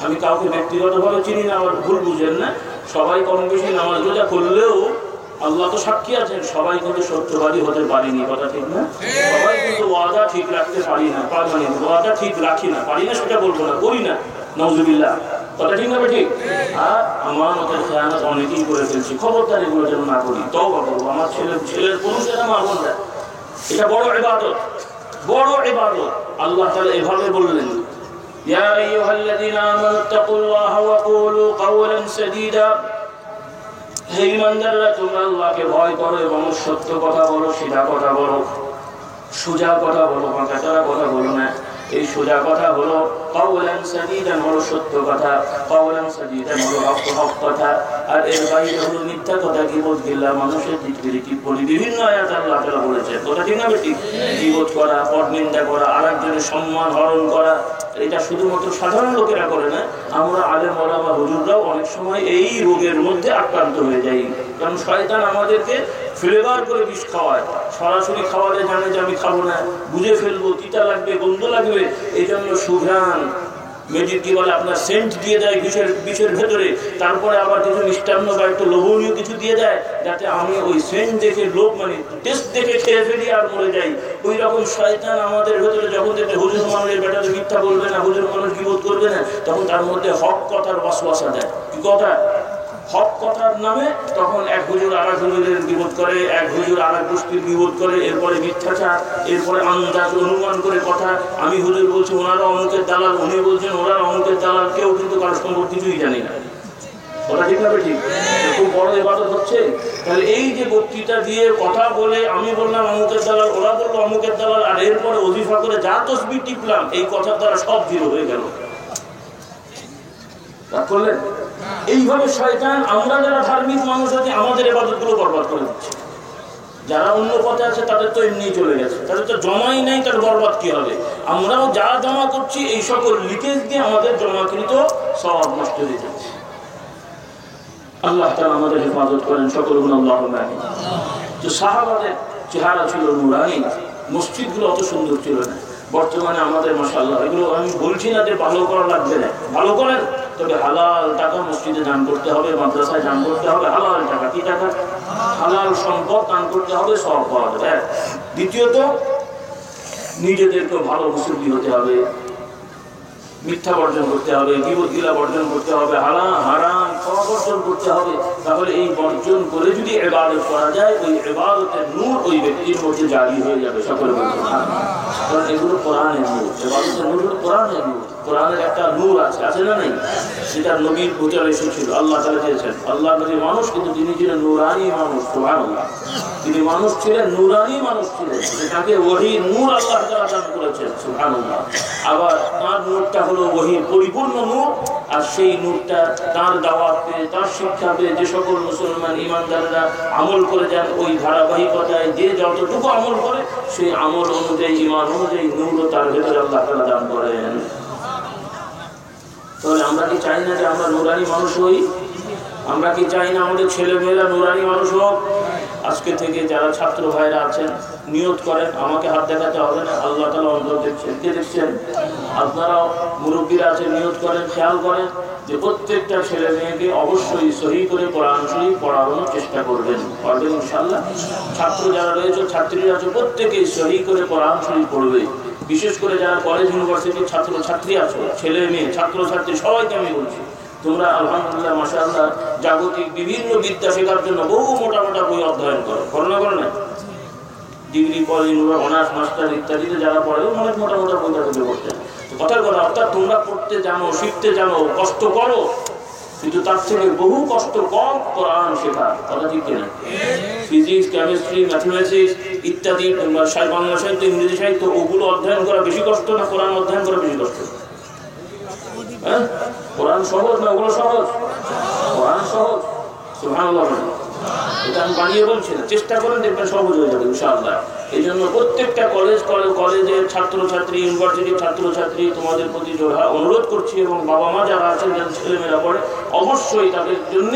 আমি কাউকে ব্যক্তিগতভাবে চিনি না, আবার ভুল বুঝেন না, সবাই কম বেশি নামাজ রোজা করলেও আল্লাহ তো সাক্ষী আছেন, সবাই কিন্তু সত্যবাদী হতে পারিনি, কথা ঠিক না? সবাই কিন্তু ওয়াদা ঠিক রাখতে পারি না, মানে ওয়াদা ঠিক রাখি না, পারি না সেটা বলবো না, করি না, নাউজুবিল্লাহ, কথা ঠিক না? ঠিক। আর আমানতের খেয়ানত অনেকেই করে ফেলছি, খবরদার এগুলো যেন না করি, তওবা করবো। আমার ছেলের পুরুষেরা মা বোনরা, এটা বড় ইবাদত, বড় ইবাদত। আল্লাহ তাআলা এভাবে বললেন, ইয়া আইয়ুহাল্লাযীনা আমানু তাকুল্লাহা ওয়া কুলু কাওলান সাদীদা, হে ঈমানদাররা, তোমরা আল্লাহকে ভয় করো এবং সত্য কথা বলো, সিধা কথা বলো, সোজা কথা বলো, বাঁকাচোরা কথা বলো না। এই সোজা কথা হলো কাওলান সাদীদান, হলো সত্য কথা, কাওলান সাদীদান হলো হক কথা, আর এর বাইরে হলো মিথ্যা কথা, গীবত, গিল্লা, মানুষের দিকবিদিক, টিপ্পনি, বিভিন্ন আয়াত আল্লাহ তাআলা বলেছেন, কথা ঠিক না? ঠিক। গীবত করা, পরনিন্দা করা, আরেকজনের সম্মান হরণ করা, এটা শুধুমাত্র সাধারণ লোকেরা করে না, আমরা আলেম ওলামা হুজুররাও অনেক সময় এই রোগের মধ্যে আক্রান্ত হয়ে যাই। কারণ শয়তান আমাদেরকে ফ্লেভার করে বিষ খাওয়ায়। সরাসরি খাওয়ালে জানে যে আমি খাবো না, বুঝে ফেলবো, তিতা লাগবে, গন্ধ লাগবে, এই জন্য সুঘ্রাণ মেজিক কি বলে আপনার সেন্ট দিয়ে দেয় বিষের ভেতরে, তারপরে আবার কিছু মিষ্টান্ন বা একটু লোভনীয় কিছু দিয়ে দেয় যাতে আমি ওই সেন্ট দেখে লোভ মানে টেস্ট দেখে খেয়ে ফেলি আর মরে যাই। ওই রকম শয়তান আমাদের ভেতরে যখন দেখে হুজুর মানুষের বেটাতে মিথ্যা বলবে না, হুজুর মানুষ গীবত করবে না, তখন তার মধ্যে হক কথার ওয়াসওয়াসা দেয়। কি কথা? হক কথার নামে তখন এক হুজুর আর এক হুজুরের গীবত করে, এক হুজুর আর এক গোষ্ঠীর গীবত করে, এরপরে মিথ্যাচার, এরপরে আন্দাজ অনুমান করে কথা। আমি হুজুর বলছি ওনারা অমুকের দালাল, উনি বলছেন ওনারা অমুকের দালাল, কেউ কিন্তু কারো সম্পর্কে কিছুই জানি না। কথা ঠিক হবে? ঠিক। খুব বড় ইবাদত হচ্ছে। তাহলে এই যে বক্তৃতা দিয়ে কথা বলে আমি বললাম অমুকের দালাল, ওরা বললো অমুকের দালাল, আর এরপরে ওজিফা করে যা তসবিহ টিপলাম, এই কথার দ্বারা সব জিরো হয়ে গেল। করলেন এইভাবে শয়তান আমরা যারা ধার্মিক মানুষ আছি আমাদের ইবাদতগুলো বরবাদ করে দিচ্ছে। যারা অন্য পথে আছে তাদের তো এমনিই চলে গেছে, তাদের তো জমাই নেই, তার বরবাদ কি হবে? আমরাও যা জমা করছি এই সকল লিকেজ দিয়ে আমাদের জমাকৃত সব নষ্ট হয়ে যাচ্ছে। আল্লাহ তাআলা আমাদের হেফাজত করেন, সকল গুণ আল্লাহুম্মা আমিন। তো সাহাবাদের চেহারা ছিল নূরানি, মসজিদগুলো অত সুন্দর ছিল না। বর্তমানে আমাদের মাশাআল্লাহ, এগুলো আমি বলছি না যে ভালো করা লাগবে না, ভালো করেন, তবে হালাল টাকা মসজিদে দান করতে হবে, মাদ্রাসায় দান করতে হবে, হালাল টাকা। কি টাকা? হালাল সম্পদ দান করতে হবে, সব পাওয়া যাবে। দ্বিতীয়ত নিজেদেরকে ভালো মুসল্লি হতে হবে, মিথ্যা বর্জন করতে হবে, গীবত গিলা বর্জন করতে হবে, হারাম খাওয়া বর্জন করতে হবে। তাহলে এই বর্জন করে যদি ইবাদত করা যায়, ওই ইবাদতের নূর ওই ব্যক্তির মধ্যে জারি হয়ে যাবে। সকলে বলতে কারণ এগুলো কোরআনের নূর, ইবাদতের নূর হলো কোরআনের নূর। কোরআনের একটা নূর আছে, আছে না নেই? সেটা নবীর প্রচার এসেছিল, আল্লাহ তাআলা দিয়েছেন। আল্লাহ নবী মানুষ, কিন্তু তিনি ছিলেন নূরানি মানুষ। সুবহানাল্লাহ, তিনি মানুষ ছিলেন, নূরানি মানুষ ছিলেন, তাকে ওহীর নূর আল্লাহ তাআলা দান করেছেন। সুবহানাল্লাহ। আবার তার নূরটা হলো ওহীর পরিপূর্ণ নূর, আর সেই নূরটা তার দাওয়াত পেয়ে, তার শিক্ষা পেয়ে যে সকল মুসলমান ইমানদাররা আমল করে যান, ওই ধারাবাহিকতায় যে যতটুকু আমল করে সেই আমল অনুযায়ী, ইমান অনুযায়ী নূরও তার ভেতরে আল্লাহ তাআলা দান করেন। তাহলে আমরা কি চাই না যে আমরা নূরানি মানুষ হই? আমরা কি চাই না আমাদের ছেলে মেয়েরা নূরানি মানুষ হোক? আজকে থেকে যারা ছাত্র ভাইরা আছেন নিয়ত করেন, আমাকে হাত দেখাতে হবে না, আল্লাহ তাআলা অন্তর দেখছেন। কে দেখছেন? আপনারাও মুরব্বীরা আছেন, নিয়ত করেন, খেয়াল করেন যে প্রত্যেকটা ছেলে মেয়েকে অবশ্যই সহি করে কোরআন শরীফ পড়ানোর চেষ্টা করবেন। পারবেন ইনশাআল্লাহ? ছাত্র যারা রয়েছে, ছাত্রীরা আছে, প্রত্যেকেই সহি করে কোরআন শরীফ পড়বে। বিশেষ করে যারা কলেজ ইউনিভার্সিটির ছাত্র ছাত্রী আছো, ছেলে মেয়ে, ছাত্র ছাত্রী, সবাইকে আমি বলছি, তোমরা আলহামদুলিল্লাহ মাশাআল্লাহ জাগতিক বিভিন্ন বিদ্যা শেখার জন্য বহু মোটা মোটা বই অধ্যয়ন করো, করোনা করো না? ডিগ্রি, কলেজ, অনার্স, মাস্টার ইত্যাদিতে যারা পড়ে অনেক মোটা মোটা বই তাদের পড়তে। কথার কথা, অর্থাৎ তোমরা পড়তে জানো, শিখতে জানো, কষ্ট করো, কিন্তু তার থেকে বহু কষ্ট কম কোরআন শেখা। কথা ঠিক কিনা? ফিজিক্স, কেমিস্ট্রি, ম্যাথমেটিক্স ইত্যাদি, বাংলা সাহিত্য, ইংরেজি সাহিত্য, ওগুলো অধ্যয়ন করা বেশি কষ্ট না কোরআন অধ্যয়ন করা বেশি কষ্ট? হ্যাঁ, কোরআন সহজ না ওগুলো সহজ? কোরআন সহজ। সুবহানাল্লাহ। এটা আমি বানিয়ে বলছি না, চেষ্টা করেন, দেখবেন সহজ হয়ে যাবে ইনশাআল্লাহ। এই জন্য প্রত্যেকটা কলেজের ছাত্রছাত্রী, ইউনিভার্সিটির ছাত্রছাত্রী, তোমাদের প্রতি জোড়া অনুরোধ করছি, এবং বাবা মা যারা আছেন, যারা ছেলেমেয়েরা পড়ে, অবশ্যই তাদের জন্য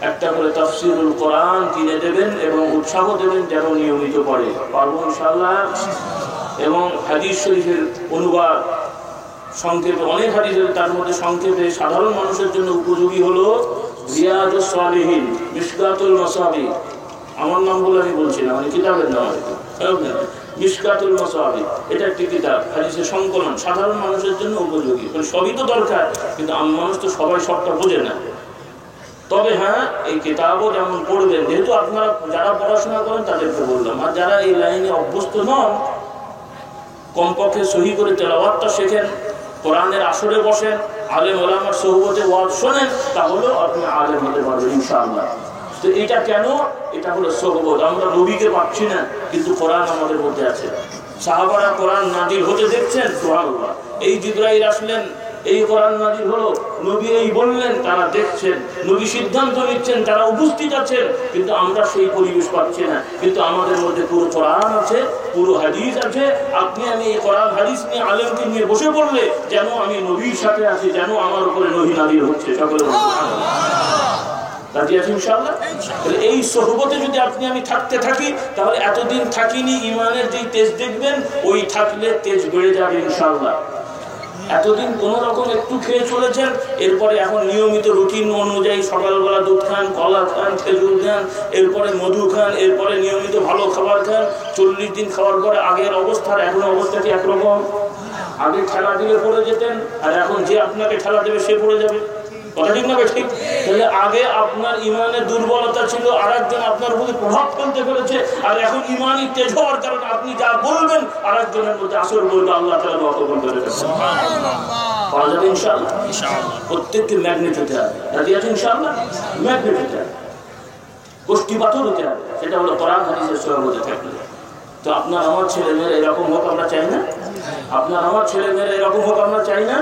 একটা করে তাফসীরুল কোরআন কিনে দেবেন এবং উৎসাহ দেবেন যেন নিয়মিত পড়ে। পারবো ইনশাআল্লাহ? এবং হাদিস শরীফের অনুবাদ সংক্ষেপে, অনেক হাদিস, তার মধ্যে সংক্ষেপে সাধারণ মানুষের জন্য উপযোগী হলো রিয়াদুস সালিহিন, মিশকাতুল মাসাবিহ। আমার নাম বলে আমি বলছি না, মানে কিতাবের নাম, মিশকাতুল মাসাবিহ। এটা একটি কিতাব, হাদিসের সংকলন, সাধারণ মানুষের জন্য উপযোগী। মানে সবই তো দরকার, কিন্তু মানুষ তো সবাই সবটা বোঝে না। তবে হ্যাঁ, এই কিতাবও যেমন পড়বেন, যেহেতু আপনারা যারা পড়াশোনা করেন তাদেরকে বললাম, আর যারা এই লাইনে অভ্যস্ত নন, কমপক্ষে সহি করে তেলাওয়াতটা শেখেন, কোরআনের আসরে বসেন, আলেম ওলামার সোহবতে ওয়াজ শোনেন, তাহলেও আপনি আলেম হতে পারবেন ইনশাআল্লাহ। তো এটা কেন? এটা হলো সোহবত। আমরা নবীকে পাচ্ছি না, কিন্তু কোরআন আমাদের মধ্যে আছে। সাহাবারা কোরআন নাজিল হতে দেখছেন, সুবহানাল্লাহ। এই জিবরাইল আসলেন, এই কোরআন নাজিল হলো, নবী এই বললেন, তারা দেখছেন, নবী সিদ্ধান্ত নিচ্ছেন, তারা উপস্থিত আছেন, কিন্তু আমরা সেই পরিবেশ পাচ্ছি না। কিন্তু আমাদের মধ্যে পুরো কোরআন আছে, পুরো হাদিস আছে। আপনি আমি এই কোরআন হাদিস নিয়ে আলেমকে নিয়ে বসে পড়লে যেন আমি নবীর সাথে আছি, যেন আমার উপরে নবী নাজিল হচ্ছে। সকলে রাজি আছি ইনশাআল্লাহ? এই সোহবতে যদি আপনি আমি থাকতে থাকি, তাহলে এতদিন থাকিনি ইমানের যেই তেজ দেখবেন, ওই থাকলে তেজ বেড়ে যাবে ইনশাআল্লাহ। এতদিন কোনো রকম একটু খেয়ে চলেছেন, এরপরে এখন নিয়মিত রুটিন অনুযায়ী সকালবেলা দুধ খান, কলা খান, খেজুর খান, এরপরে মধু খান, এরপরে নিয়মিত ভালো খাবার খান। 40 দিন খাওয়ার পরে আগের অবস্থার এখন অবস্থাটি একরকম। আগে ঠেলা দিলে পড়ে যেতেন, আর এখন যে আপনাকে ঠেলা দেবে সে পড়ে যাবে। কথা ঠিক না ঠিক? তাহলে আগে আপনার ইমানের দুর্বলতা ছিল, আর একজন আপনার প্রতি প্রভাব ফেলতে পেরেছে, আর এখন ইমানই তেজ হওয়ার কারণে আপনি যা বলবেন আর একজনের মধ্যে আসর বলবে, আল্লাহ তাআলা দোয়া কবুল করে নেবেন। পাওয়া যাবে ইনশাআল্লাহ। প্রত্যেককে ম্যাগনেট হতে হবে, রাজি আছেন ইনশাআল্লাহ? ম্যাগনেট হতে হবে, গোষ্ঠী পাথর হতে হবে, সেটা হলো কোরআন হাদিসের সহমতে থাকলে। তো আপনার আমার ছেলে মেয়েরা এরকম হোক আমরা চাই না? আপনার আমার ছেলে মেয়েরা এরকম হোক আমরা চাই না?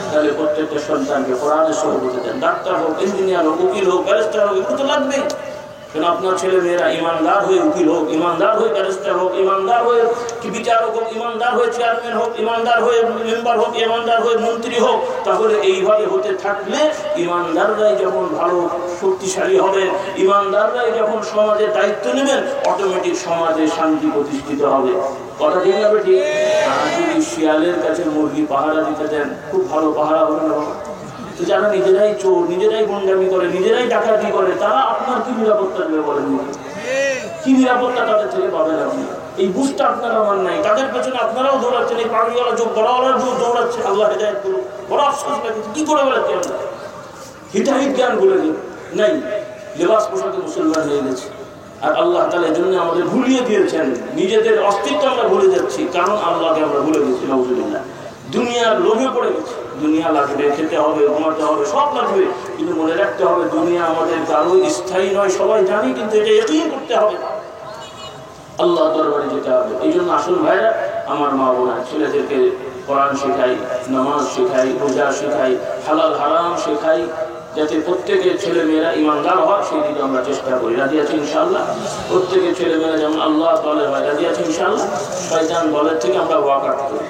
তাহলে প্রত্যেকটা সন্তানকে কোরআনের সহমতে দেন। ডাক্তার হোক, ইঞ্জিনিয়ার হোক, উকিল হোক, ব্যারিস্টার হোক, এগুলো তো লাগবেই। কেন আপনার ছেলে মেয়েরা ইমানদার হয়ে উকিল হোক, ইমানদার হয়ে ব্যারিস্টার হোক, ইমানদার হয়ে কি বিচারক হোক, ইমানদার হয়ে চেয়ারম্যান হোক, ইমানদার হয়ে মেম্বার হোক, ইমানদার হয়ে মন্ত্রী হোক, তাহলে এইভাবে হতে থাকলে ইমানদাররাই যখন ভালো শক্তিশালী হবেন, ইমানদাররাই যখন সমাজের দায়িত্ব নেবেন, অটোমেটিক সমাজে শান্তি প্রতিষ্ঠিত হবে। কথা ঠিক না বেটি? আর যদি শিয়ালের কাছে মুরগি পাহারা দিতে দেন, খুব ভালো পাহারা হবে না বাবা? তো যারা নিজেরাই চোর, নিজেরাই গুন্ডামি করে, নিজেরাই ডাকাতি করে, তারা আপনার কি নিরাপত্তা দেবে বলেন? কি নিরাপত্তা তাদের থেকে পাবেন আপনি? এই বুঝটা আপনার আমার নাই। তাদের পেছনে আপনারাও দৌড়াচ্ছেন, এই পাগড়িওয়ালা যোগ বড়ওয়ালার দৌড়াচ্ছে। আল্লাহ হেদায়েত করুন। বড় আফসোস লাগে, কি করে বেড়াচ্ছি আমরা? হিতাহিত জ্ঞান বলে দিন নাই, লেবাস পোশাকে মুসলমান হয়ে গেছে। আর আল্লাহ তাআলা এর জন্য আমাদের ভুলিয়ে দিয়েছেন, নিজেদের অস্তিত্ব আমরা ভুলে যাচ্ছি, কারণ আল্লাহকে আমরা ভুলে গেছি। নাউজুবিল্লাহ। দুনিয়ার লোভে পড়ে গেছে। দুনিয়া লাগবে, খেতে হবে, ঘুমাতে হবে, সব লাগবে, কিন্তু মনে রাখতে হবে দুনিয়া আমাদের কারো স্থায়ী নয়, সবাই জানি, কিন্তু এটা ইয়াকিন করতে হবে, আল্লাহ দরবারে যেতে হবে। এই জন্য আসুন ভাইরা, আমার মা বোনা, ছেলেদেরকে কোরআন শেখাই, নামাজ শেখাই, রোজা শেখাই, হালাল হারাম শেখাই, যাতে প্রত্যেকের ছেলে মেয়েরা ইমানদার হয়, সেই দিকে আমরা চেষ্টা করি। রাজি আছি ইনশাআল্লাহ? প্রত্যেকের ছেলে মেয়েরা যেমন আল্লাহ দলের হয়, রাজি আছি ইনশাআল্লাহ? শয়তান দলের থেকে আমরা ওয়াকাট করি।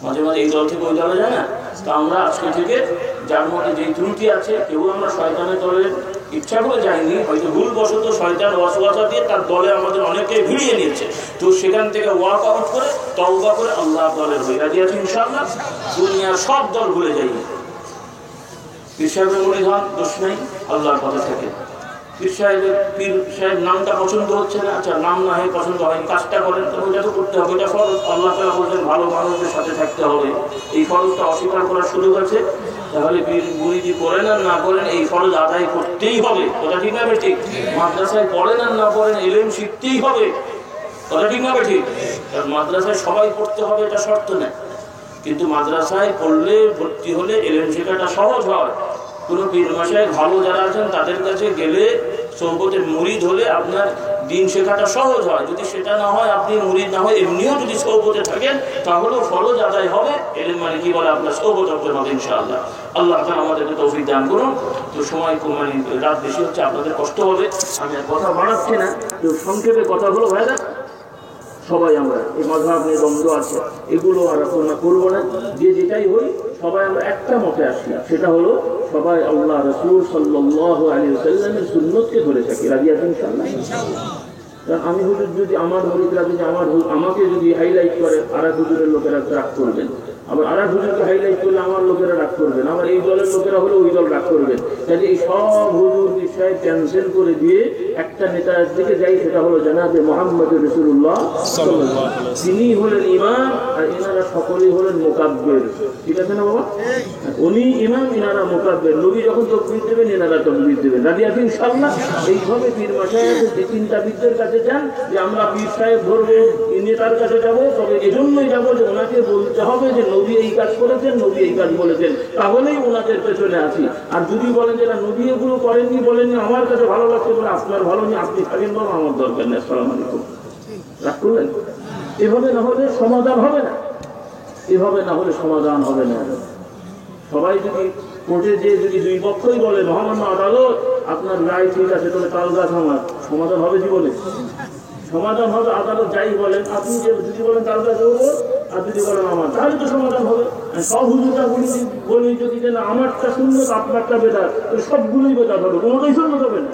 মাঝে মাঝে এই দল থেকে ওই দলে যায় না, তা আমরা আজকে থেকে যার মধ্যে যেই ত্রুটি আছে, কেউ আমরা শয়তানের দলের ইচ্ছা করে যাইনি, হয়তো ভুলবশত শয়তান ওয়াসওয়াসা দিয়ে তার দলে আমাদের অনেকে ভিড়িয়ে নিয়েছে, তো সেখান থেকে ওয়াক আউট করে তওবা করে আল্লাহ দলের হই। রাজি আছি ইনশাআল্লাহ? দুনিয়ার সব দল ভুলে যাই। পীর সাহেবের মুরিদ হন, দোষ নেই, আল্লাহর কথা থেকে। পীর সাহেব নামটা পছন্দ হচ্ছে না, আচ্ছা নাম না হয় পছন্দ হয়, কাজটা করেন, তো ওইটা তো করতে হবে, এটা ফরজ। আল্লাহ তাআলা বলছেন ভালো মানুষদের সাথে থাকতে হবে, এই ফরজটা অস্বীকার করার সুযোগ আছে? তাহলে পীর মুরিদি করেন আর না করেন, এই ফরজ আদায় করতেই হবে। কথা ঠিক না ঠিক? মাদ্রাসায় পড়েন আর না পড়েন, ইলম শিখতেই হবে। কথা ঠিক না ঠিক? কারণ মাদ্রাসায় সবাই পড়তে হবে এটা শর্ত নেই, কিন্তু মাদ্রাসায় পড়লে, ভর্তি হলে ইলম শেখাটা সহজ হয়। কোনো পীর মাশায়েখ ভালো যারা আছেন তাদের কাছে গেলে, সোহবতের মুরিদ হলে আপনার দিন শেখাটা সহজ হয়। যদি সেটা না হয়, আপনি মুরিদ না হয় এমনিও যদি সোহবতে থাকেন, তাহলেও ফরজ আদায় হবে। ইলম মানে কি বলে, আপনার সোহবত অর্জন হবে ইনশাআল্লাহ। আল্লাহ তাআলা আমাদেরকে তৌফিক দান করুন। তো সময় মানে রাত বেশি হচ্ছে, আপনাদের কষ্ট হবে, আমি আর কথা বাড়াচ্ছি না। তো সংক্ষেপে কথা হলো ভাইরা, সবাই আমরা এই মাযহাব নিয়ে দ্বন্দ্ব আছে, এগুলো আর আমরা করবো না। যে যেটাই হই, সবাই আমরা একটা মতে আসি, সেটা হলো সবাই আল্লাহ রাসূল সাল্লাল্লাহু আলাইহি ওয়াসাল্লামের সুন্নতকে ধরে থাকি। রাজি আছেন ইনশাআল্লাহ? কারণ আমি হুজুর যদি আমার মুরিদরা যদি আমাকে যদি হাইলাইট করে, আর এক হুজুরের লোকেরা রাগ করবেন, আবার আর এক হুজুরকে হাইলাইট করলে আমার লোকেরা রাগ করবেন, আবার এই দলের লোকেরা হলে ওই দল রাগ করবেন। কাজে এই সব হুজুর বিষয় ক্যান্সেল করে দিয়ে একটা নেতার দিকে যাই, সেটা হলো জনাবে মুহাম্মদ রাসূলুল্লাহ সাল্লাল্লাহু আলাইহি ওয়াসাল্লাম। তিনি হলেন ইমাম, আর এনারা সকলেই হলেন মুকাব্বির। ঠিক আছে না বাবা? উনি ইমাম, এনারা মুকাব্বির। নবী যখন তাকবীর দেবেন, এনারা তাকবীর দেবেন। রাজি আছেন ইনশাআল্লাহ? এইভাবে পীর মাশায়েখের যে চিন্তাবিদদের কাছে যান যে আমরা পীর সাহেব ধরবো, নেতার কাছে যাবো, তবে এজন্যই যাবো যে ওনাকে বলতে হবে যে নবী এই কাজ করেছেন, নবী এই কাজ বলেছেন, তাহলেই ওনাদের পেছনে আছি। আর যদি বলেন যে না নবী এগুলো করেননি, বলেননি, আমার কাছে ভালো লাগছে বলে আপনার ভালো নেই, আপনি থাকেন বাবা, আমার দরকার নেই, আসসালামু আলাইকুম, রাগ করলেন? এভাবে না হলে সমাধান হবে না, এভাবে না হলে সমাধান হবে না। সবাই যদি কোর্টে যে যদি দুই পক্ষই বলে মহামান্য আদালত আপনার রায় ঠিক আছে, তাহলে তাল গাছ আমার, সমাধান হবে জীবনে? সমাধান হবে আদালত যাই বলেন, আপনি যদি বলেন তাল গাছ হবো, আর যদি বলেন আমার, তাহলে তো সমাধান হবে। সব হুজুরটা বলি যদি যে না আমারটা শূন্য, আপনারটা বেদাত, সবগুলোই বেদাত হবে, কোনোটাই শূন্য হবে না।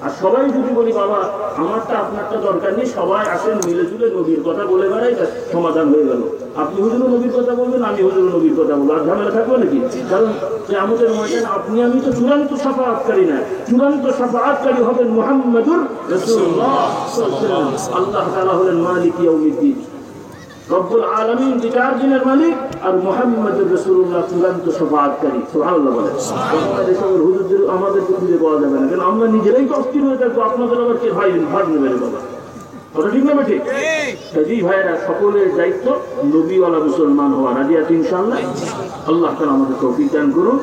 আর সবাই যদি বলি বাবা আমারটা আপনারটা দরকার নেই, সবাই আসেন মিলে জুলে নবীর কথা বলে বেড়াই, সমাধান হয়ে গেল। আপনি হুজুরও নবীর কথা বলবেন, আমি হুজুরও নবীর কথা বলবো, আর ঝামেলা থাকবে নাকি? কারণ আমাদের ময়দান আপনি আমি তো চূড়ান্ত শাফাআতকারী না, চূড়ান্ত শাফাআতকারী হবেন মুহাম্মাদুর রাসূলুল্লাহ সাল্লাল্লাহু আলাইহি ওয়াসাল্লাম। আল্লাহ তাআলা হলেন মালিক ইয়াউমিদ্দিন, রব্বুল আলামিন বিচার দিনের মালিক, আর মুহাম্মাদুর রাসূলুল্লাহ চূড়ান্ত শাফাআতকারী। সুবহানাল্লাহ বলেন। এসবের হুজুরদের আমাদেরকে খুঁজে পাওয়া যাবে না, কারণ আমরা নিজেরাই অস্থির হয়ে থাকবো, আপনাদের আবার কে ভাই ভাগ নেবে বাবা? কথা ঠিক না ঠিক? জি ভাইয়েরা, সকলের দায়িত্ব নবীওয়ালা মুসলমান হওয়া। রাজি আছি ইনশাআল্লাহ? আল্লাহ তাআলা আমাদের তৌফিক দান করুন।